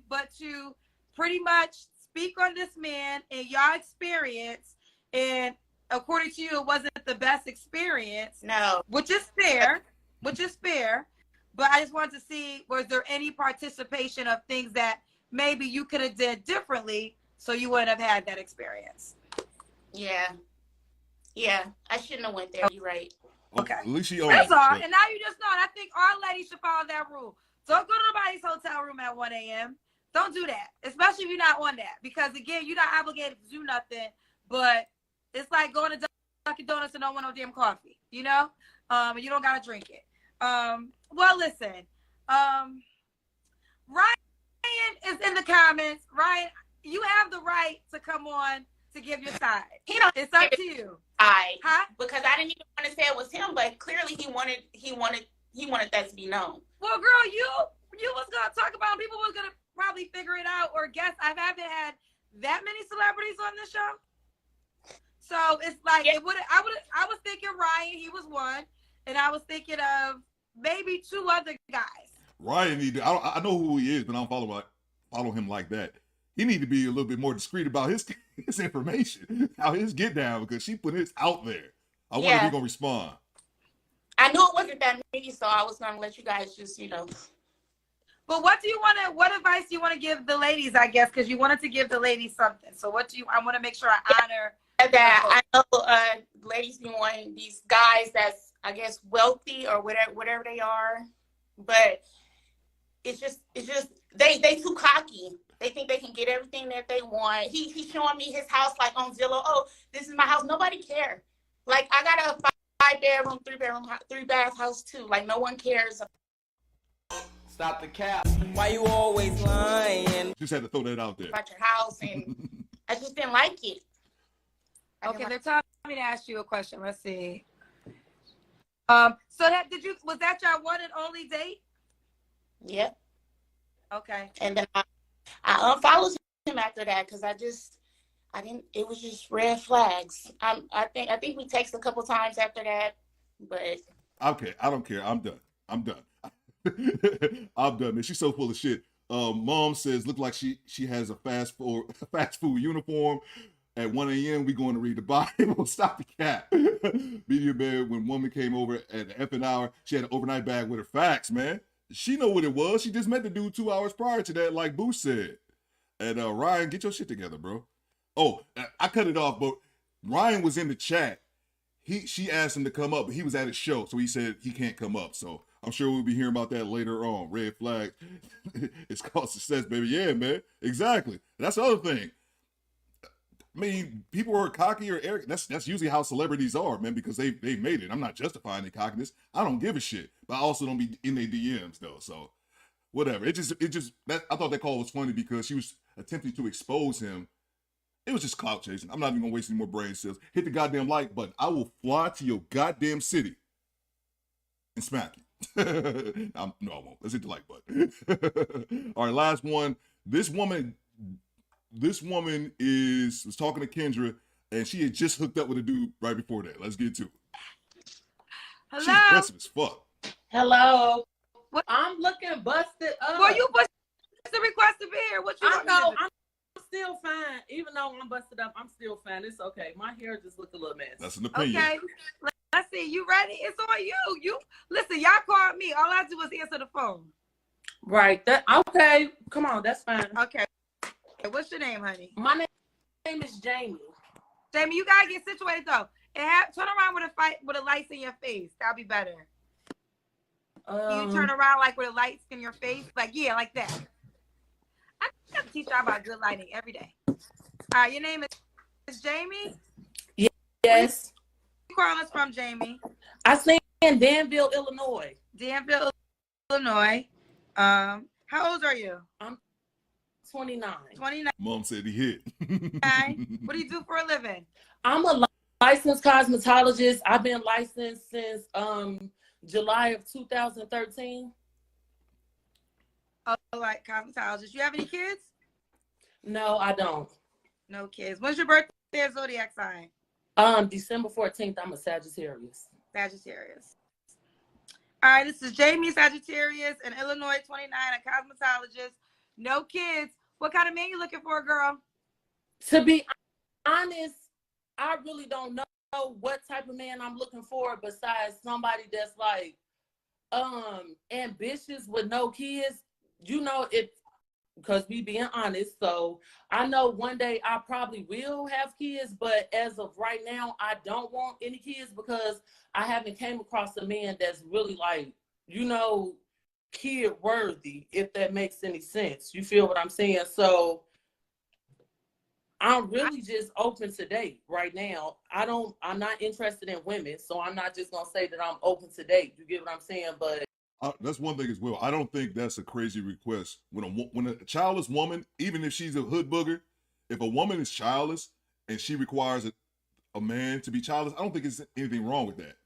but to pretty much speak on this man and your experience. And according to you, it wasn't the best experience. No. Which is fair. But I just wanted to see, was there any participation of things that maybe you could have did differently so you wouldn't have had that experience? Yeah, I shouldn't have went there. You're right. Okay. At least she That's all. And now you just know. And I think all ladies should follow that rule. Don't go to nobody's hotel room at 1 a.m. Don't do that, especially if you're not on that. Because, again, you're not obligated to do nothing. But it's like going to Dunkin' Donuts and don't want no damn coffee, you know? And you don't got to drink it. Well, listen. Ryan is in the comments. Ryan, you have the right to come on to give your side. It's up to you. Because I didn't even want to say it was him, but clearly he wanted that to be known. Well, girl, you was gonna talk about it. People was gonna probably figure it out or guess. I haven't had that many celebrities on this show, so it's like I was thinking Ryan, he was one, and I was thinking of maybe two other guys. Ryan I know who he is, but I don't follow him like that. He need to be a little bit more discreet about his information, how his get down, because she put his out there. I wonder if he's gonna respond. I knew it wasn't that many, so I was gonna let you guys just, But what advice do you want to give the ladies, I guess, because you wanted to give the ladies something. So I want to make sure I honor that. I know ladies be wanting these guys that's, I guess, wealthy or whatever they are, but it's just they too cocky. They think they can get everything that they want. He's showing me his house like on Zillow. Oh, this is my house. Nobody cares. Like, I got a 5-bedroom, 3-bath house too. Like, no one cares. Stop the cap. Why you always lying? Just had to throw that out there. About your house, and I just didn't like it. Okay, they're telling me to ask you a question. Let's see. Was that your one and only date? Yep. Okay. And then I unfollowed him after that because I didn't. It was just red flags. I think we texted a couple times after that, but okay, I don't care. I'm done. I'm done, man. She's so full of shit. Mom says look like she has a fast food uniform. At 1 a.m. we going to read the Bible. Stop the cap. Media Man, when woman came over at the effing hour, she had an overnight bag with her. Facts, man. She know what it was. She just met the dude 2 hours prior to that, like Boo said. And Ryan, get your shit together, bro. Oh, I cut it off, but Ryan was in the chat. She asked him to come up, but he was at his show, so he said he can't come up. So I'm sure we'll be hearing about that later on. Red flag. It's called success, baby. Yeah, man. Exactly. That's the other thing. I mean, people are cocky or arrogant. That's usually how celebrities are, man, because they made it. I'm not justifying their cockiness. I don't give a shit, but I also don't be in their DMs though. So whatever. It just that I thought that call was funny because she was attempting to expose him. It was just clout chasing. I'm not even gonna waste any more brain cells. Hit the goddamn like button. I will fly to your goddamn city and smack you. No, I won't. Let's hit the like button. All right, last one. This woman was talking to Kendra, and she had just hooked up with a dude right before that. Let's get to it. Hello. She's aggressive as fuck. Hello. What? I'm looking busted up. Well, you put the request to be here. What you I want me know. to do? I'm still fine. Even though I'm busted up, I'm still fine. It's okay. My hair just look a little mess. That's an opinion. Okay. Let's see. You ready? It's on you. You listen. Y'all called me. All I do is answer the phone. Right. Okay. Come on. That's fine. Okay. What's your name, honey? My name is Jamie. Jamie, you gotta get situated though. And turn around with a lights in your face. That'll be better. You turn around like with a lights in your face, like like that. I have to teach y'all about good lighting every day. All right, your name is Jamie. Yes. Where you calling us from, Jamie? I stay in Danville, Illinois. Danville, Illinois. How old are you? I'm 29. 29. Mom said he hit. What do you do for a living? I'm a licensed cosmetologist. I've been licensed since July of 2013. Oh, like cosmetologist. You have any kids? No, I don't. No kids. When's your birthday and zodiac sign? December 14th, I'm a Sagittarius. Sagittarius. All right, this is Jamie Sagittarius in Illinois, 29, a cosmetologist. No kids. What kind of man you looking for, girl? To be honest, I really don't know what type of man I'm looking for besides somebody that's like ambitious with no kids. You know, because we being honest. So I know one day I probably will have kids, but as of right now, I don't want any kids because I haven't came across a man that's really like, kid worthy, if that makes any sense. You feel what I'm saying? So I'm really just open to date right now. I'm not interested in women, so I'm not just gonna say that I'm open to date. You get what I'm saying? But that's one thing as well. I don't think that's a crazy request. When a childless woman, even if she's a hood booger, if a woman is childless and she requires a man to be childless, I don't think there's anything wrong with that.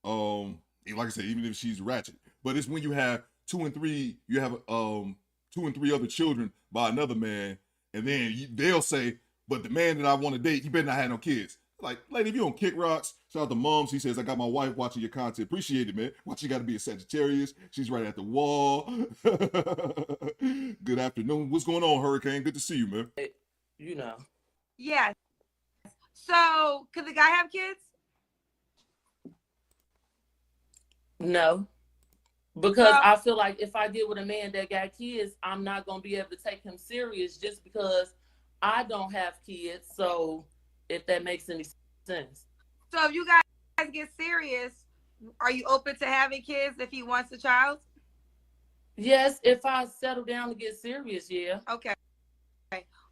Like I said, even if she's ratchet, but it's when you have two and three other children by another man, and then they'll say, "But the man that I want to date, he better not have no kids." Like, lady, if you don't kick rocks, shout out to Moms. She says, I got my wife watching your content. Appreciate it, man. Why she got to be a Sagittarius? She's right at the wall. Good afternoon. What's going on, Hurricane? Good to see you, man. Yes. So, could the guy have kids? No. Because I feel like if I get with a man that got kids, I'm not going to be able to take him serious just because I don't have kids. So, if that makes any sense. So if you guys get serious, are you open to having kids if he wants a child? Yes, if I settle down to get serious, yeah. Okay.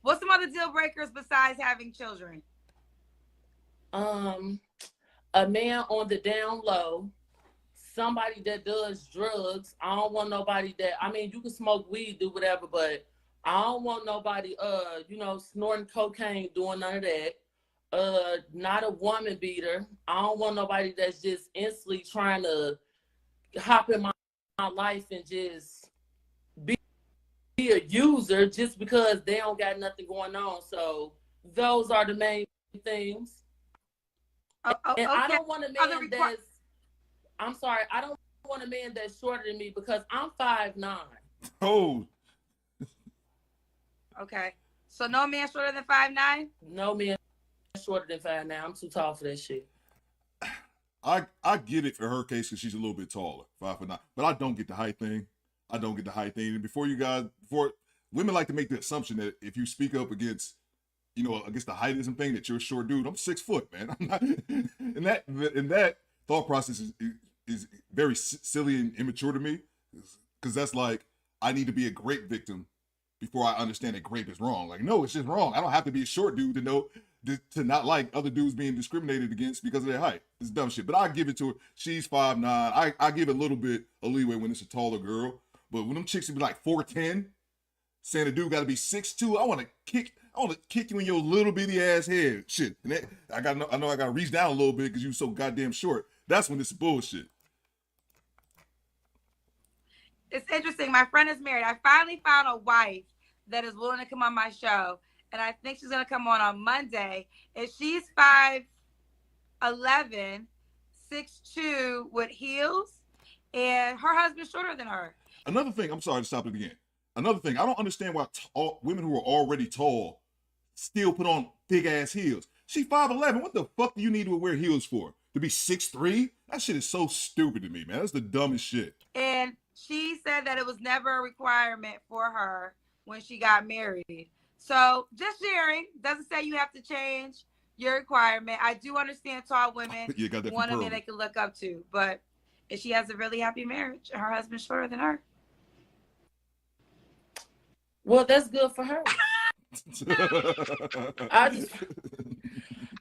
What's some other deal breakers besides having children? A man on the down low, somebody that does drugs. I don't want nobody you can smoke weed, do whatever, but I don't want nobody snorting cocaine, doing none of that. Not a woman beater. I don't want nobody that's just instantly trying to hop in my life and just be a user just because they don't got nothing going on. So those are the main things. And okay. I don't want a man I don't want a man that's shorter than me because I'm 5'9". Oh. Okay. So no man shorter than 5'9"? No man shorter than 5'9". I'm too tall for that shit. I get it for her case because she's a little bit taller, 5'9", but I don't get the height thing. And before women like to make the assumption that if you speak up against the heightism thing that you're a short dude. I'm 6 foot, man. I'm not, and that thought process is very silly and immature to me, because that's like, I need to be a grape victim before I understand that grape is wrong. Like, no, it's just wrong. I don't have to be a short dude to know to not like other dudes being discriminated against because of their height. It's dumb shit. But I give it to her. She's 5'9". I give it a little bit of leeway when it's a taller girl. But when them chicks would be like 4'10", saying a dude got to be 6'2", I want to kick you in your little bitty ass head. Shit. And that, I know I got to reach down a little bit because you so goddamn short. That's when it's bullshit. It's interesting. My friend is married. I finally found a wife that is willing to come on my show, and I think she's gonna come on Monday. And she's 5'11", 6'2" with heels, and her husband's shorter than her. Another thing, I'm sorry to stop it again. Another thing, I don't understand why women who are already tall still put on big ass heels. She 5'11". What the fuck do you need to wear heels for? To be 6'3"? That shit is so stupid to me, man. That's the dumbest shit. And she said that it was never a requirement for her when she got married. So just sharing, doesn't say you have to change your requirement. I do understand tall women want a man they can look up to, but if she has a really happy marriage and her husband's shorter than her, well, that's good for her.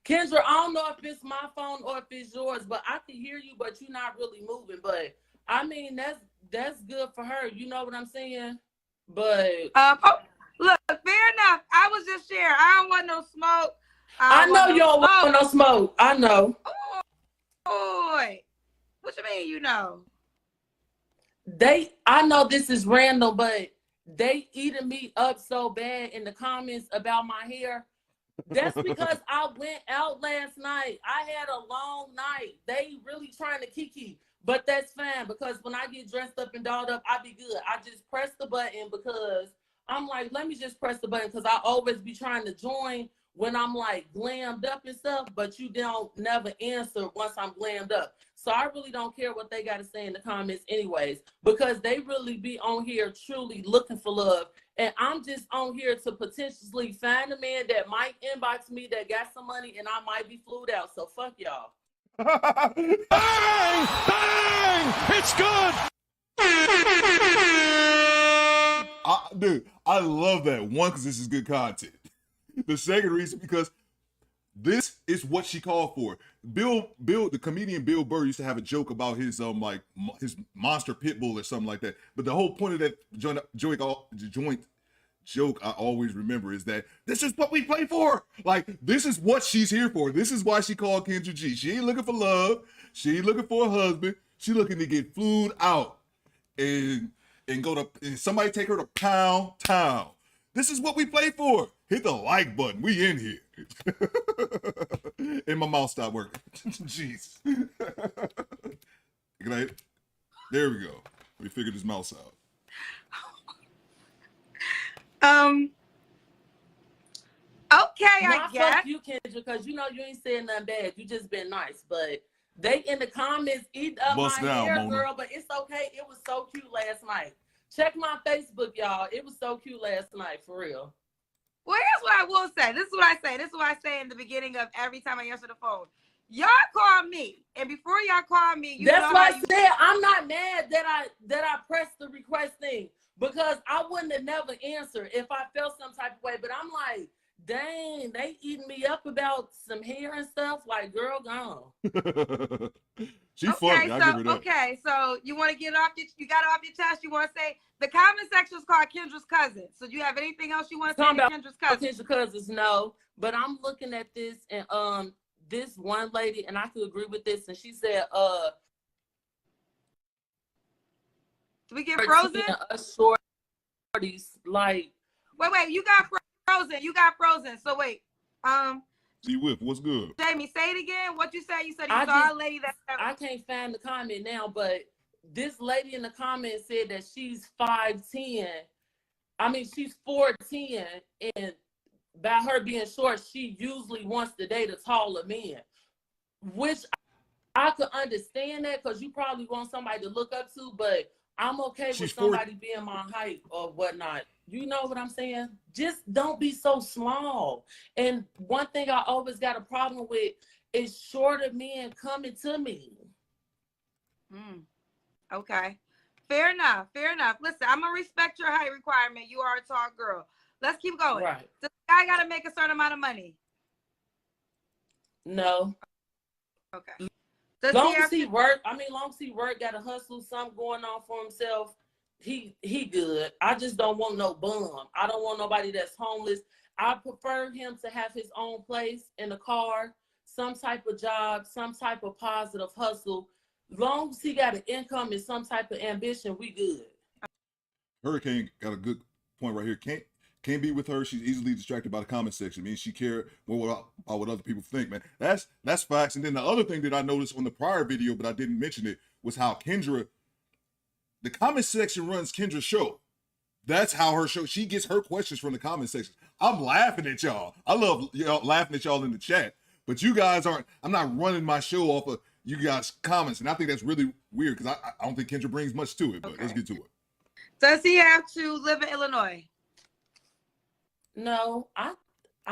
Kendra, I don't know if it's my phone or if it's yours, but I can hear you, but you're not really moving. But I mean, that's good for her. You know what I'm saying? But look, fair enough. I was just sharing. I don't want no smoke. I know you don't want no smoke. I know. Boy, what you mean? You know? I know this is random, but they eating me up so bad in the comments about my hair. That's because I went out last night. I had a long night. They really trying to kiki, but that's fine because when I get dressed up and dolled up, I be good. I just press the button because I'm like, let me just press the button because I always be trying to join when I'm like glammed up and stuff, but you don't never answer once I'm glammed up. So I really don't care what they got to say in the comments anyways, because they really be on here truly looking for love. And I'm just on here to potentially find a man that might inbox me that got some money and I might be flued out. So fuck y'all. Bang! Bang! It's good! Dude, I love that. One, because this is good content. The second reason, because this is what she called for. Bill, the comedian Bill Burr used to have a joke about his his monster pit bull or something like that. But the whole point of that joint joke I always remember is that this is what we play for. Like, this is what she's here for. This is why she called Kendra G. She ain't looking for love. She ain't looking for a husband. She looking to get flued out and go to and somebody take her to Pound Town. This is what we play for. Hit the like button. We in here. And my mouth stopped working. Jeez. There we go. We figured his mouse out. Okay, I guess. Fuck you, Kendra, because you know you ain't saying nothing bad. You just been nice, but they in the comments eat up Bust my down, hair, Mona. girl. But it's okay. It was so cute last night. Check my Facebook, y'all. It was so cute last night, for real. Well, here's what I will say. This is what I say. This is what I say in the beginning of every time I answer the phone. Y'all call me, and before y'all call me, that's why I said I'm not mad that I pressed the request thing, because I wouldn't have never answered if I felt some type of way. But I'm like, dang, they eating me up about some hair and stuff. Like, girl, gone. She funny. I give her that. Okay, so you want to get off you got it off your chest. You want to say the comment section is called Kendra's cousin. So do you have anything else you want to say about Kendra's cousin? Kendra's cousins, no. But I'm looking at this and this one lady, and I could agree with this, and she said do we get frozen? Shorties, like wait, you got frozen. So wait, T-Whip, what's good? Jamie, say it again. What you say? You said you saw a lady that I can't find the comment now, but this lady in the comments said that she's 5'10". I mean, she's 4'10", and by her being short, she usually wants to date a taller man, which I could understand that because you probably want somebody to look up to, but I'm okay with somebody being my height or whatnot. You know what I'm saying? Just don't be so small. And one thing I always got a problem with is shorter men coming to me. Okay. Fair enough. Fair enough. Listen, I'm going to respect your height requirement. You are a tall girl. Let's keep going. Right. Does the guy got to make a certain amount of money? No. Okay. Long as he work, got to hustle, something going on for himself, he good. I just don't want no bum. I don't want nobody that's homeless. I prefer him to have his own place in a car, some type of job, some type of positive hustle. Long as he got an income and some type of ambition, we good. Hurricane got a good point right here. Can't be with her. She's easily distracted by the comment section. I mean, she cared more about what other people think, man. That's facts. And then the other thing that I noticed on the prior video, but I didn't mention it, was how Kendra, the comment section runs Kendra's show. That's how her show, she gets her questions from the comment section. I'm laughing at y'all. I love y'all laughing at y'all in the chat. But you guys aren't, I'm not running my show off of you guys' comments. And I think that's really weird because I don't think Kendra brings much to it, but let's get to it. Does he have to live in Illinois? No, I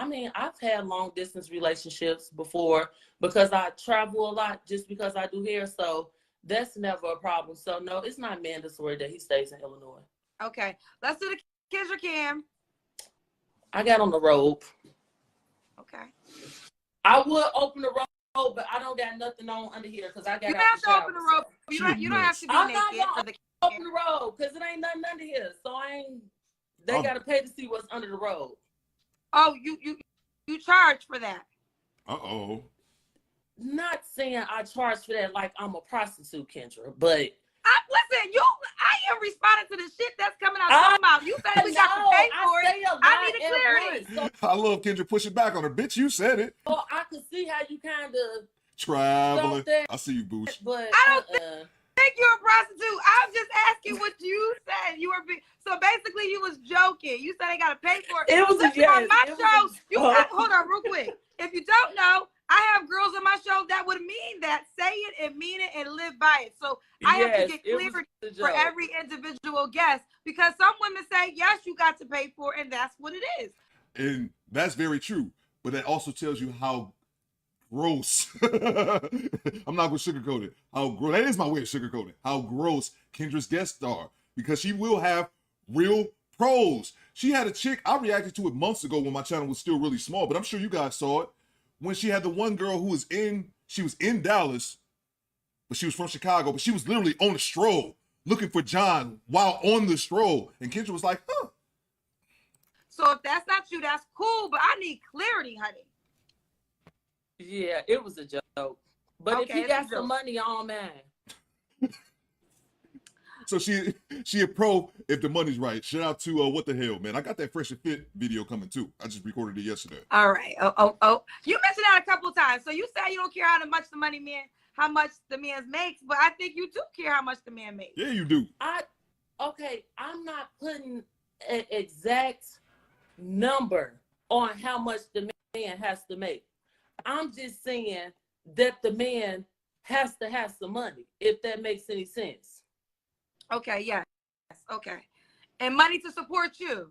mean, I've had long distance relationships before because I travel a lot just because I do hair. So that's never a problem. So no, it's not mandatory that he stays in Illinois. Okay. Let's do the Kendra Cam. I got on the robe. Okay. I would open the robe, but I don't got nothing on under here because I got. You have to open the robe. You don't have to be naked for the open the robe because it ain't nothing under here. So they gotta pay to see what's under the robe. Oh, you charge for that. Uh-oh. Not saying I charge for that like I'm a prostitute, Kendra, but listen, I am responding to the shit that's coming out of your mouth. You said we got to pay for it. I need a clarity. I love Kendra pushing back on her. Bitch, you said it. Well, I could see how you kind of traveling. I see you, Boosh. But I don't think you're a prostitute. I'm just asking what you said. So basically you was joking. You said they gotta pay for it. It was a yes. On my show. Hold on real quick. If you don't know, I have girls on my show that would mean that, say it and mean it and live by it. So I have to get clarity for every individual guest because some women say, yes, you got to pay for it, and that's what it is. And that's very true. But that also tells you how gross. I'm not going to sugarcoat it. How gross. That is my way of sugarcoating. How gross Kendra's guests are. Because she will have real pros. She had a chick, I reacted to it months ago when my channel was still really small, but I'm sure you guys saw it. When she had the one girl who was she was in Dallas, but she was from Chicago, but she was literally on a stroll looking for John while on the stroll. And Kendra was like, huh. So if that's not you, that's cool, but I need clarity, honey. Yeah, it was a joke. But okay, if he got some money on, man. So she a pro if the money's right. Shout out to What the Hell, man. I got that Fresh and Fit video coming too. I just recorded it yesterday. All right. Oh. You mentioned that a couple of times. So you say you don't care how much the man makes, but I think you do care how much the man makes. Yeah, you do. I'm not putting an exact number on how much the man has to make. I'm just saying that the man has to have some money, if that makes any sense. Okay, yes. Okay. And money to support you.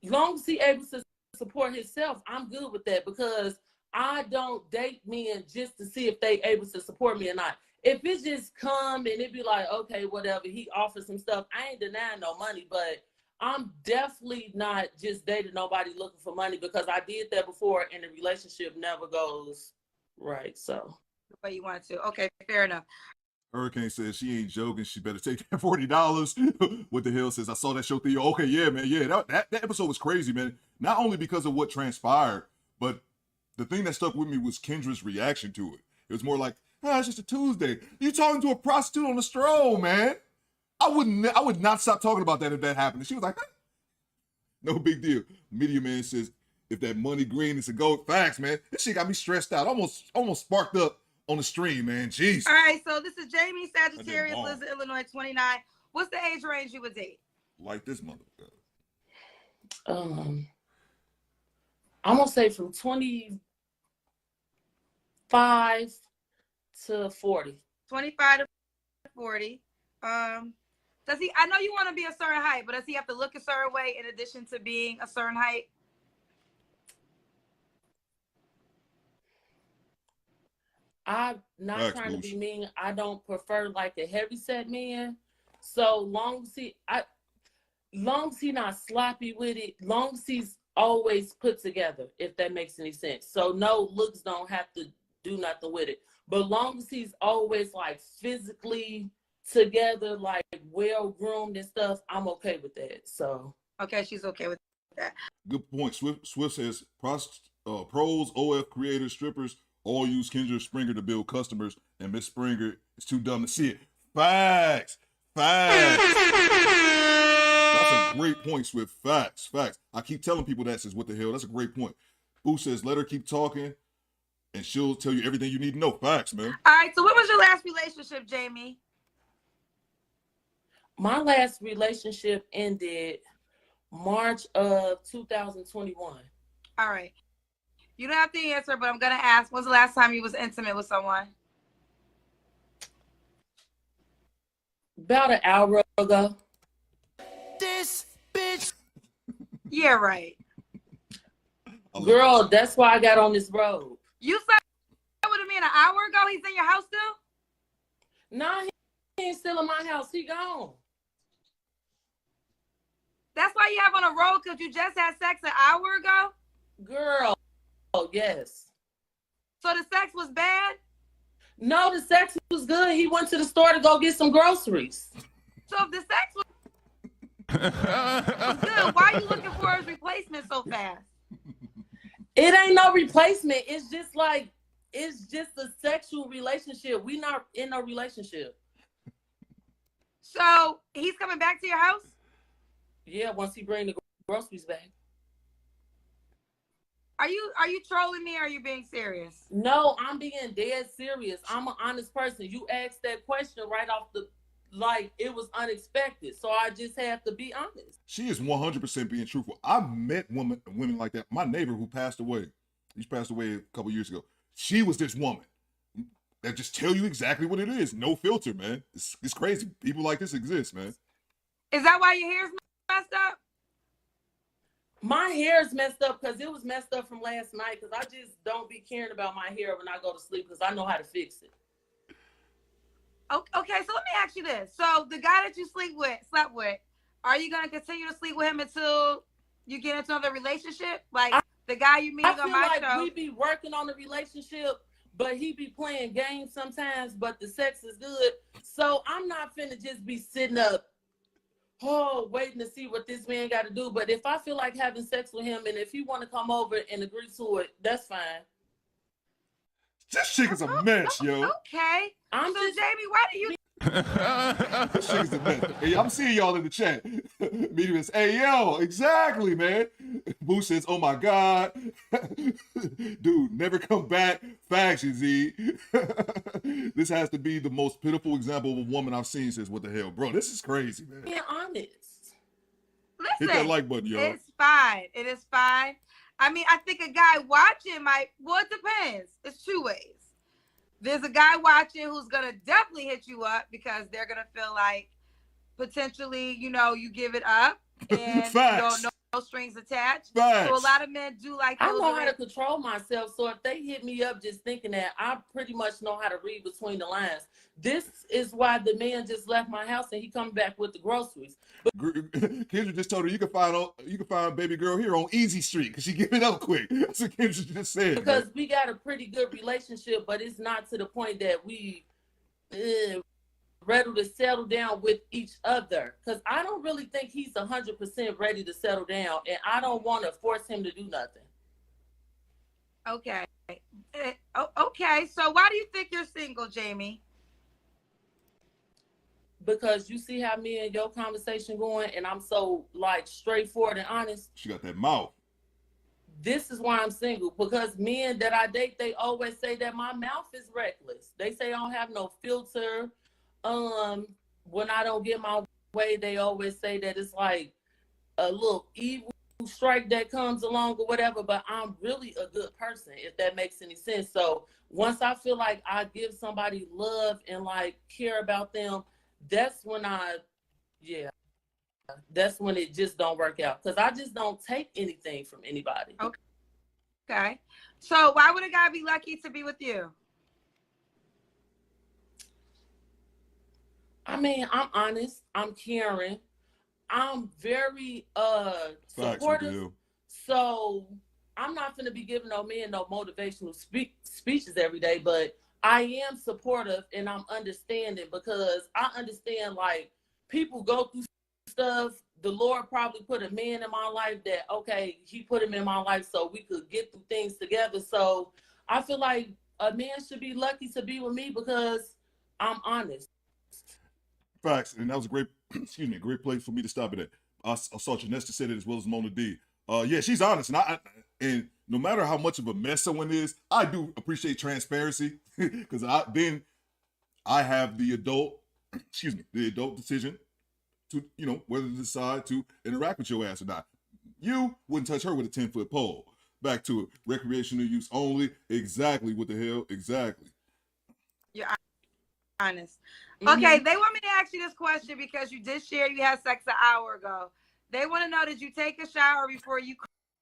As long as he's able to support himself, I'm good with that because I don't date men just to see if they able to support me or not. If it just come and it be like, okay, whatever, he offers some stuff, I ain't denying no money, but I'm definitely not just dating nobody looking for money because I did that before and the relationship never goes right. So the way you want to. Okay, fair enough. Hurricane says she ain't joking. She better take that $40. What the hell says I saw that show Theo. Okay, yeah, man, yeah. That episode was crazy, man. Not only because of what transpired, but the thing that stuck with me was Kendra's reaction to it. It was more like, it's just a Tuesday. You talking to a prostitute on the stroll, man. I would not stop talking about that if that happened. And she was like, no big deal. Media Man says, if that money green is a gold, facts, man. This shit got me stressed out. Almost sparked up on the stream, man. Jeez. All right, so this is Jamie Sagittarius, lives in Illinois, 29. What's the age range you would date? Like this motherfucker. I'm gonna say from 25 to 40. 25 to 40. Does he? I know you want to be a certain height, but does he have to look a certain way in addition to being a certain height? I'm not Facts, trying to Boosh. be mean. I don't prefer like a heavy set man. So long as he not sloppy with it, long as he's always put together, if that makes any sense. So no, looks don't have to do nothing with it. But long as he's always like physically together, like well groomed and stuff, I'm okay with that. So Okay, she's okay with that. Good point. Swift says pros, OF creators, strippers all use Kendra Springer to build customers, and Miss Springer is too dumb to see it. Facts. That's a great point, Swift. Facts. I keep telling people that says, what the hell? That's a great point. Boo says, let her keep talking, and she'll tell you everything you need to know. Facts, man. All right, so what was your last relationship, Jamie? my last relationship ended March of 2021. All right. You don't have to answer, but I'm going to ask, when's the last time you was intimate with someone? About an hour ago. This bitch. Yeah, right. Girl, that's why I got on this road. You said with me an hour ago? He's in your house still? Nah, he ain't still in my house. He gone. That's why you have on a road, because you just had sex an hour ago? Girl, oh, yes. So the sex was bad? No, the sex was good. He went to the store to go get some groceries. So if the sex was good, why are you looking for his replacement so fast? It ain't no replacement. It's just a sexual relationship. We not in a relationship. So he's coming back to your house? Yeah, once he bring the groceries back. Are you trolling me or are you being serious? No, I'm being dead serious. I'm an honest person. You asked that question right off the, like, it was unexpected. So I just have to be honest. She is 100% being truthful. I met women like that. My neighbor who passed away, he passed away a couple years ago. She was this woman that just tell you exactly what it is. No filter, man. It's crazy. People like this exist, man. Is that why your hair's messed up? My hair's messed up because it was messed up from last night, because I just don't be caring about my hair when I go to sleep because I know how to fix it. Okay, so let me ask you this. So the guy that you slept with, are you going to continue to sleep with him until you get into another relationship? Like the guy you meeting on my show? We be working on the relationship, but he be playing games sometimes, but the sex is good. So I'm not finna just be sitting up, waiting to see what this man got to do. But if I feel like having sex with him and if he want to come over and agree to it, that's fine. This chick is a mess, yo. Okay. Jamie, why do you... This chick is a mess. Hey, I'm seeing y'all in the chat. Medium is, hey, yo, exactly, man. Boo says, oh, my God. Dude, never come back. Faction, Z. This has to be the most pitiful example of a woman I've seen since what the hell. Bro, this is crazy, man. Being honest. Listen, hit that like button, yo. It's fine. It is fine. I mean, I think a guy watching well, it depends. It's two ways. There's a guy watching who's going to definitely hit you up because they're going to feel like potentially, you give it up and no strings attached. Facts. So a lot of men do like I know how to control myself. So if they hit me up just thinking that, I pretty much know how to read between the lines. This is why the man just left my house and he come back with the groceries. But Kendra just told her you can find baby girl here on Easy Street because she give it up quick. That's what Kendra just said. Because man. We got a pretty good relationship, but it's not to the point that we ready to settle down with each other. Because I don't really think he's 100% ready to settle down, and I don't want to force him to do nothing. Okay. Okay. So why do you think you're single, Jamie? Because you see how me and your conversation going, and I'm so straightforward and honest. She got that mouth. This is why I'm single, because men that I date, they always say that my mouth is reckless. They say I don't have no filter. When I don't get my way, they always say that it's like a little evil strike that comes along or whatever, but I'm really a good person, if that makes any sense. So once I feel like I give somebody love and care about them, that's when that's when it just don't work out, because I just don't take anything from anybody. Okay. So why would a guy be lucky to be with you? I mean, I'm honest. I'm caring. I'm very Facts, supportive. Miguel. So I'm not gonna be giving no man no motivational speeches every day, but I am supportive and I'm understanding because I understand like people go through stuff. The Lord probably put a man in my life that okay, he put him in my life so we could get through things together. So I feel like a man should be lucky to be with me because I'm honest. Facts, and that was a great, excuse me, a great place for me to stop it at. I saw Janessa said it as well as Mona D. Yeah, she's honest, and and no matter how much of a mess someone is, I do appreciate transparency because I have the adult, excuse me, the adult decision to whether to decide to interact with your ass or not. You wouldn't touch her with a 10-foot pole. Back to it, recreational use only. Exactly what the hell? Exactly. You're honest. Mhm. Okay, they want me to ask you this question because you did share you had sex an hour ago. They want to know, did you take a shower before you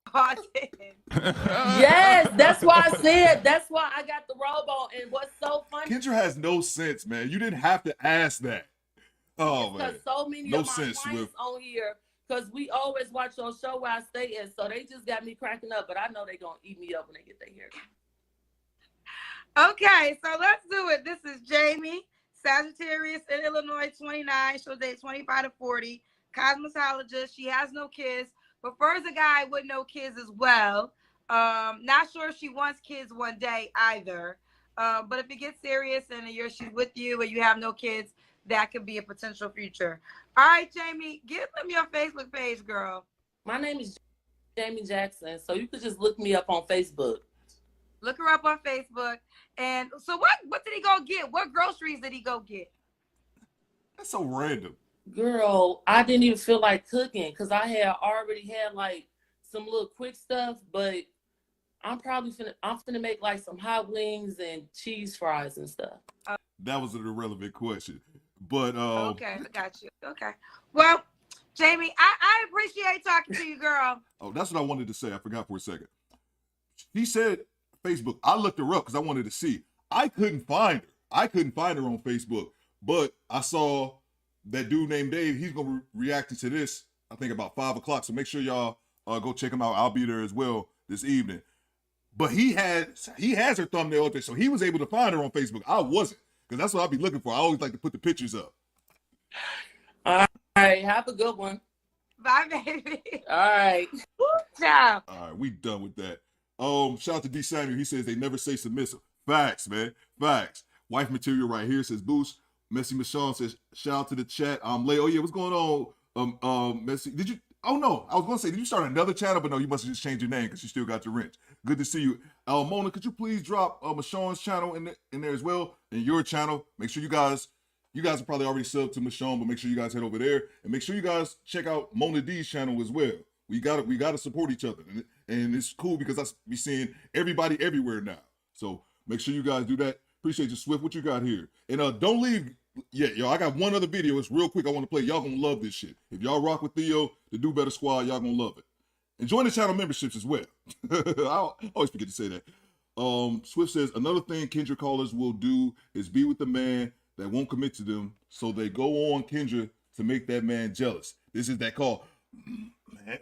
called in? Yes, that's why I said, that's why I got the robe on. And what's so funny Kendra has no sense, man. You didn't have to ask that. Oh, man. because so many No of my sense, clients on here, because we always watch your show where I stay at, so they just got me cracking up, but I know they're going to eat me up when they get their hair done. Okay, so let's do it. This is Jamie, Sagittarius in Illinois, 29. She'll date 25 to 40. Cosmetologist. She has no kids, prefers a guy with no kids as well. Not sure if she wants kids one day either. But if it gets serious in a year she's with you and you have no kids, that could be a potential future. All right, Jamie, give them your Facebook page, girl. My name is Jamie Jackson, so you could just look me up on Facebook. Look her up on Facebook. And so what did he go get? What groceries did he go get? That's so random. Girl, I didn't even feel like cooking because I had already had like some little quick stuff, but I'm finna make like some hot wings and cheese fries and stuff. That was an irrelevant question. But Okay, I got you. Okay. Well, Jamie, I appreciate talking to you, girl. Oh, that's what I wanted to say. I forgot for a second. She said Facebook. I looked her up because I wanted to see. I couldn't find her. I couldn't find her on Facebook, but I saw that dude named Dave. He's gonna react to this, I think about 5 o'clock. So make sure y'all go check him out. I'll be there as well this evening. But he has her thumbnail up there, so he was able to find her on Facebook. I wasn't, because that's what I'll be looking for. I always like to put the pictures up. All right, have a good one. Bye, baby. All right. Ciao. All right, we done with that. Shout out to D Samuel. He says they never say submissive. Facts, man. Facts. Wife material right here says boost. Messy Michonne says shout out to the chat. Lay. Oh yeah, what's going on? Messy. Did you? Oh no, I was gonna say, did you start another channel? But no, you must have just changed your name because you still got your wrench. Good to see you. Mona, could you please drop Michonne's channel in there as well, and your channel? Make sure you guys are probably already subbed to Michonne, but make sure you guys head over there and make sure you guys check out Mona D's channel as well. We gotta support each other, and it's cool because I be seeing everybody everywhere now. So make sure you guys do that. Appreciate you, Swift. What you got here? And don't leave. Yeah, yo, I got one other video. It's real quick. I want to play. Y'all gonna love this shit. If y'all rock with Theo, the Do Better Squad, y'all gonna love it. And join the channel memberships as well. I always forget to say that. Swift says another thing Kendra callers will do is be with the man that won't commit to them, so they go on Kendra to make that man jealous. This is that call. Man.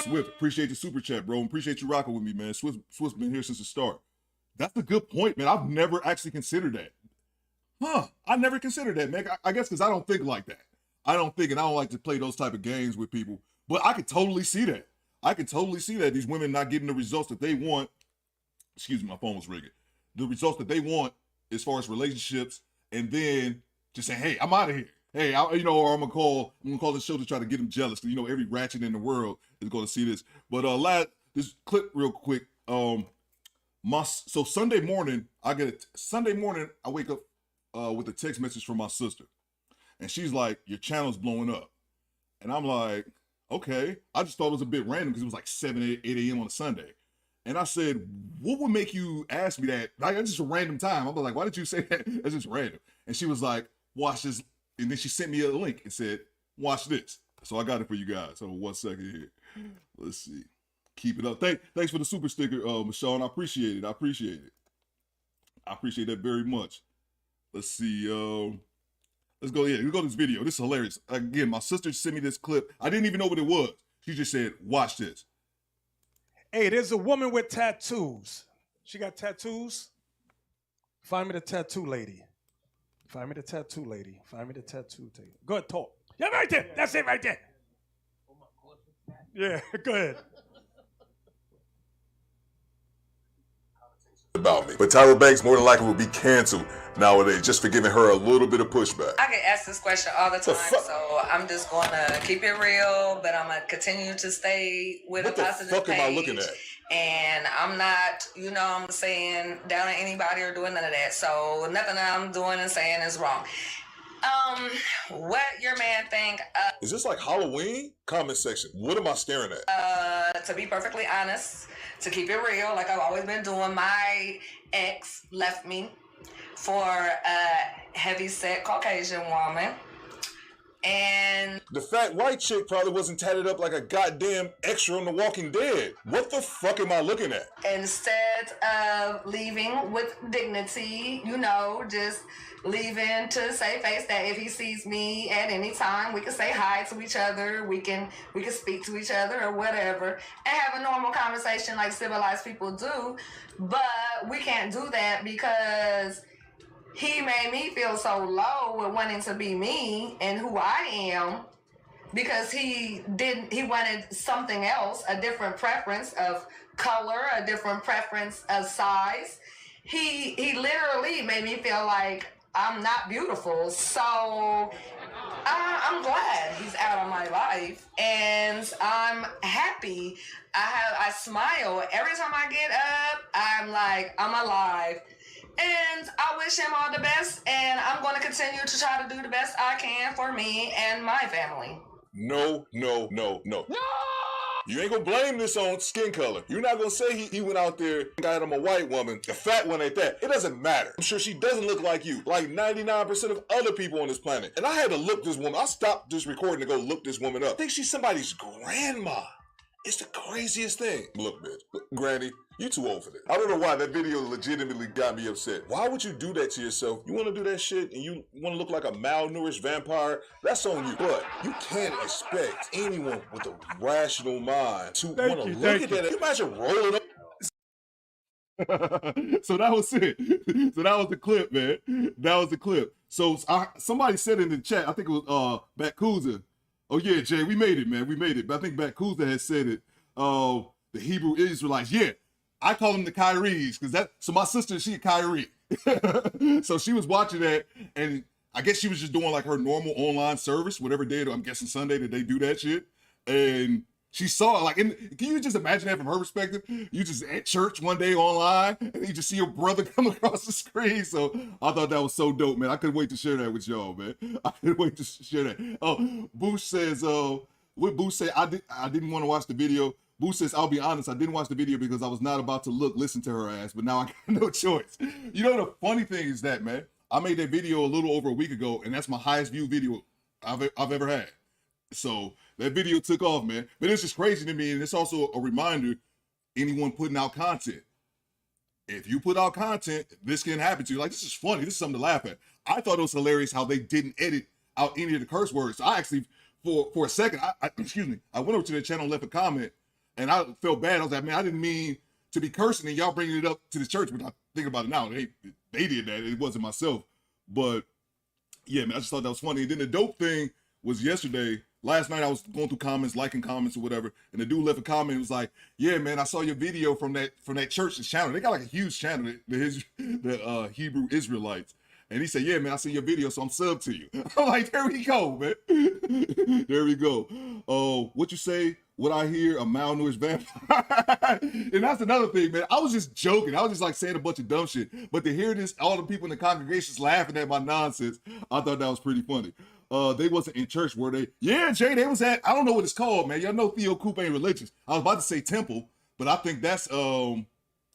Swift, appreciate the super chat, bro. Appreciate you rocking with me, man. Swift's been here since the start. That's a good point, man. I've never actually considered that. I never considered that, man. I guess because I don't think like that. I don't think, and I don't like to play those type of games with people. But I could totally see that. I could totally see that these women not getting the results that they want. Excuse me, my phone was ringing. The results that they want as far as relationships, and then just say, "Hey, I'm out of here." Hey, or I'm gonna call the show to try to get them jealous. Because every ratchet in the world is gonna see this. But this clip real quick. So Sunday morning, I wake up with a text message from my sister, and she's like, "Your channel's blowing up," and I'm like, "Okay." I just thought it was a bit random because it was like 7, 8 a.m. on a Sunday, and I said, "What would make you ask me that?" Like, it's just a random time. I was like, "Why did you say that?" That's just random. And she was like, "Watch this," and then she sent me a link and said, "Watch this." So I got it for you guys. So 1 second here. Let's see. Keep it up. Thanks for the super sticker, Michonne. I appreciate it. I appreciate that very much. Let's see. Let's go. Yeah, we go to this video. This is hilarious. Again, my sister sent me this clip. I didn't even know what it was. She just said, "Watch this." Hey, there's a woman with tattoos. She got tattoos. Find me the tattoo lady. Find me the tattoo lady. Find me the tattoo lady. Go ahead, talk. Yeah, right there. That's it right there. Yeah, go ahead. About me. But Tyra Banks more than likely will be canceled nowadays just for giving her a little bit of pushback. I get asked this question all the time, so I'm just gonna keep it real, but I'm gonna continue to stay with a positive What the fuck page. am I looking at? And I'm not, I'm saying down on anybody or doing none of that. So nothing that I'm doing and saying is wrong. What your man think? Is this like Halloween? Comment section. What am I staring at? To be perfectly honest, to keep it real, like I've always been doing, my ex left me for a heavy-set Caucasian woman. And The fat white chick probably wasn't tatted up like a goddamn extra on The Walking Dead. What the fuck am I looking at? instead of leaving with dignity, just leaving to say face that if he sees me at any time, we can say hi to each other, we can speak to each other or whatever, and have a normal conversation like civilized people do. But we can't do that because he made me feel so low with wanting to be me and who I am, because he wanted something else, a different preference of color, a different preference of size. He literally made me feel like I'm not beautiful. So I'm glad he's out of my life, and I'm happy. I smile every time I get up. I'm like, I'm alive. And I wish him all the best, and I'm going to continue to try to do the best I can for me and my family. No. You ain't gonna blame this on skin color. You're not gonna say he went out there and got him a white woman, a fat one at that. It doesn't matter. I'm sure she doesn't look like you, like 99% of other people on this planet. And I had to look this woman. I stopped this recording to go look this woman up. I think she's somebody's grandma. It's the craziest thing. Look, bitch. Look, Granny, you too old for this. I don't know why that video legitimately got me upset. Why would you do that to yourself? You want to do that shit and you want to look like a malnourished vampire? That's on you. But you can't expect anyone with a rational mind to want to look at that. Can you imagine rolling up? So that was it. So that was the clip, man. That was the clip. So somebody said in the chat, I think it was Bakuza. Oh yeah, Jay, we made it, man. We made it. But I think Bakuza had said it. The Hebrew Israelites. Yeah, I call them the Kyries because so my sister, she a Kyrie. So she was watching that, and I guess she was just doing like her normal online service, whatever day, I'm guessing Sunday, that they do that shit. And she saw it, like, can you just imagine that from her perspective? You just at church one day online, and you just see your brother come across the screen. So I thought that was so dope, man. I couldn't wait to share that with y'all, man. I couldn't wait to share that. Oh, Boosh says, what Boosh say? I didn't want to watch the video. Boosh says, I'll be honest, I didn't watch the video because I was not about to listen to her ass, but now I got no choice. You know, the funny thing is that, man, I made that video a little over a week ago, and that's my highest view video I've ever had. So that video took off, man. But it's just crazy to me, and it's also a reminder, anyone putting out content. If you put out content, this can happen to you. Like, this is funny. This is something to laugh at. I thought it was hilarious how they didn't edit out any of the curse words. I actually, for a second, excuse me, I went over to their channel and left a comment, and I felt bad. I was like, man, I didn't mean to be cursing, and y'all bringing it up to the church. But I think about it now, they did that. It wasn't myself. But yeah, man, I just thought that was funny. And then the dope thing was yesterday. Last night I was going through comments, liking comments or whatever, and the dude left a comment. And was like, "Yeah, man, I saw your video from that church's channel. They got like a huge channel, the Hebrew Israelites." And he said, "Yeah, man, I see your video, so I'm subbed to you." I'm like, "There we go, man. There we go." What you say? What I hear? A malnourished vampire. And that's another thing, man. I was just joking. I was just like saying a bunch of dumb shit. But to hear this, all the people in the congregations laughing at my nonsense, I thought that was pretty funny. They wasn't in church, were they? Yeah, Jay, they was at, I don't know what it's called, man. Y'all know Theo Coop ain't religious. I was about to say temple, but I think that's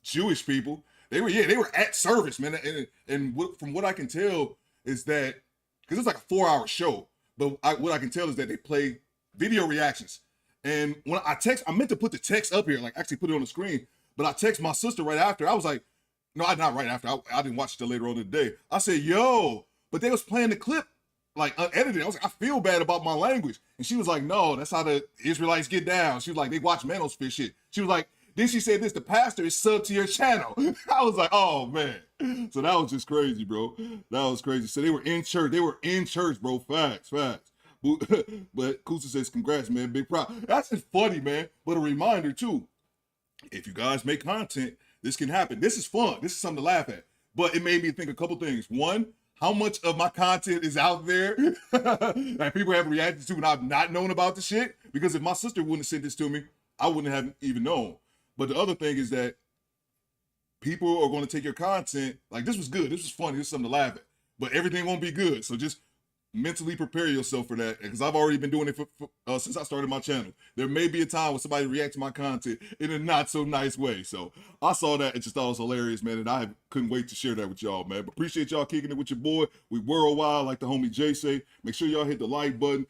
Jewish people. They were at service, man. And from what I can tell is that, because it's like a 4-hour show, but what I can tell is that they play video reactions. And when I meant to put the text up here, like actually put it on the screen, but I text my sister right after. I was like, No, not right after. I didn't watch it till later on in the day. I said, yo, but they was playing the clip like unedited. I was like, I feel bad about my language. And she was like, no, that's how the Israelites get down. She was like, they watch manosphere shit. She was like, then she said this, the pastor is sub to your channel. I was like, oh man. So that was just crazy, bro. That was crazy. So they were in church. They were in church, bro. Facts. But Kusa says, congrats, man. Big proud. That's just funny, man. But a reminder too, if you guys make content, this can happen. This is fun. This is something to laugh at. But it made me think a couple things. One, how much of my content is out there that people have reacted to and I've not known about the shit? Because if my sister wouldn't have sent this to me, I wouldn't have even known. But the other thing is that people are going to take your content, like this was good, this was funny, this is something to laugh at. But everything won't be good. So just mentally prepare yourself for that, because I've already been doing it since I started my channel. There may be a time when somebody reacts to my content in a not so nice way. So I saw that and just thought it was hilarious, man, and I couldn't wait to share that with y'all, man. But appreciate y'all kicking it with your boy. We worldwide, like the homie Jay say. Make sure y'all hit the like button.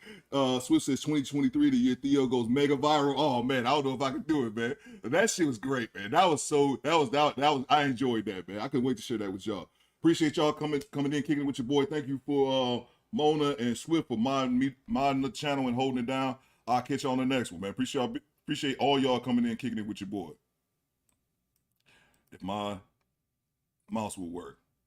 Swift says 2023, the year Theo goes mega viral. Oh man, I don't know if I could do it, man. And that shit was great, man. That was I enjoyed that, man. I couldn't wait to share that with y'all. Appreciate y'all coming in, kicking it with your boy. Thank you for Mona and Swift for modding the channel and holding it down. I'll catch y'all on the next one, man. Appreciate all y'all coming in, kicking it with your boy. If my mouse will work.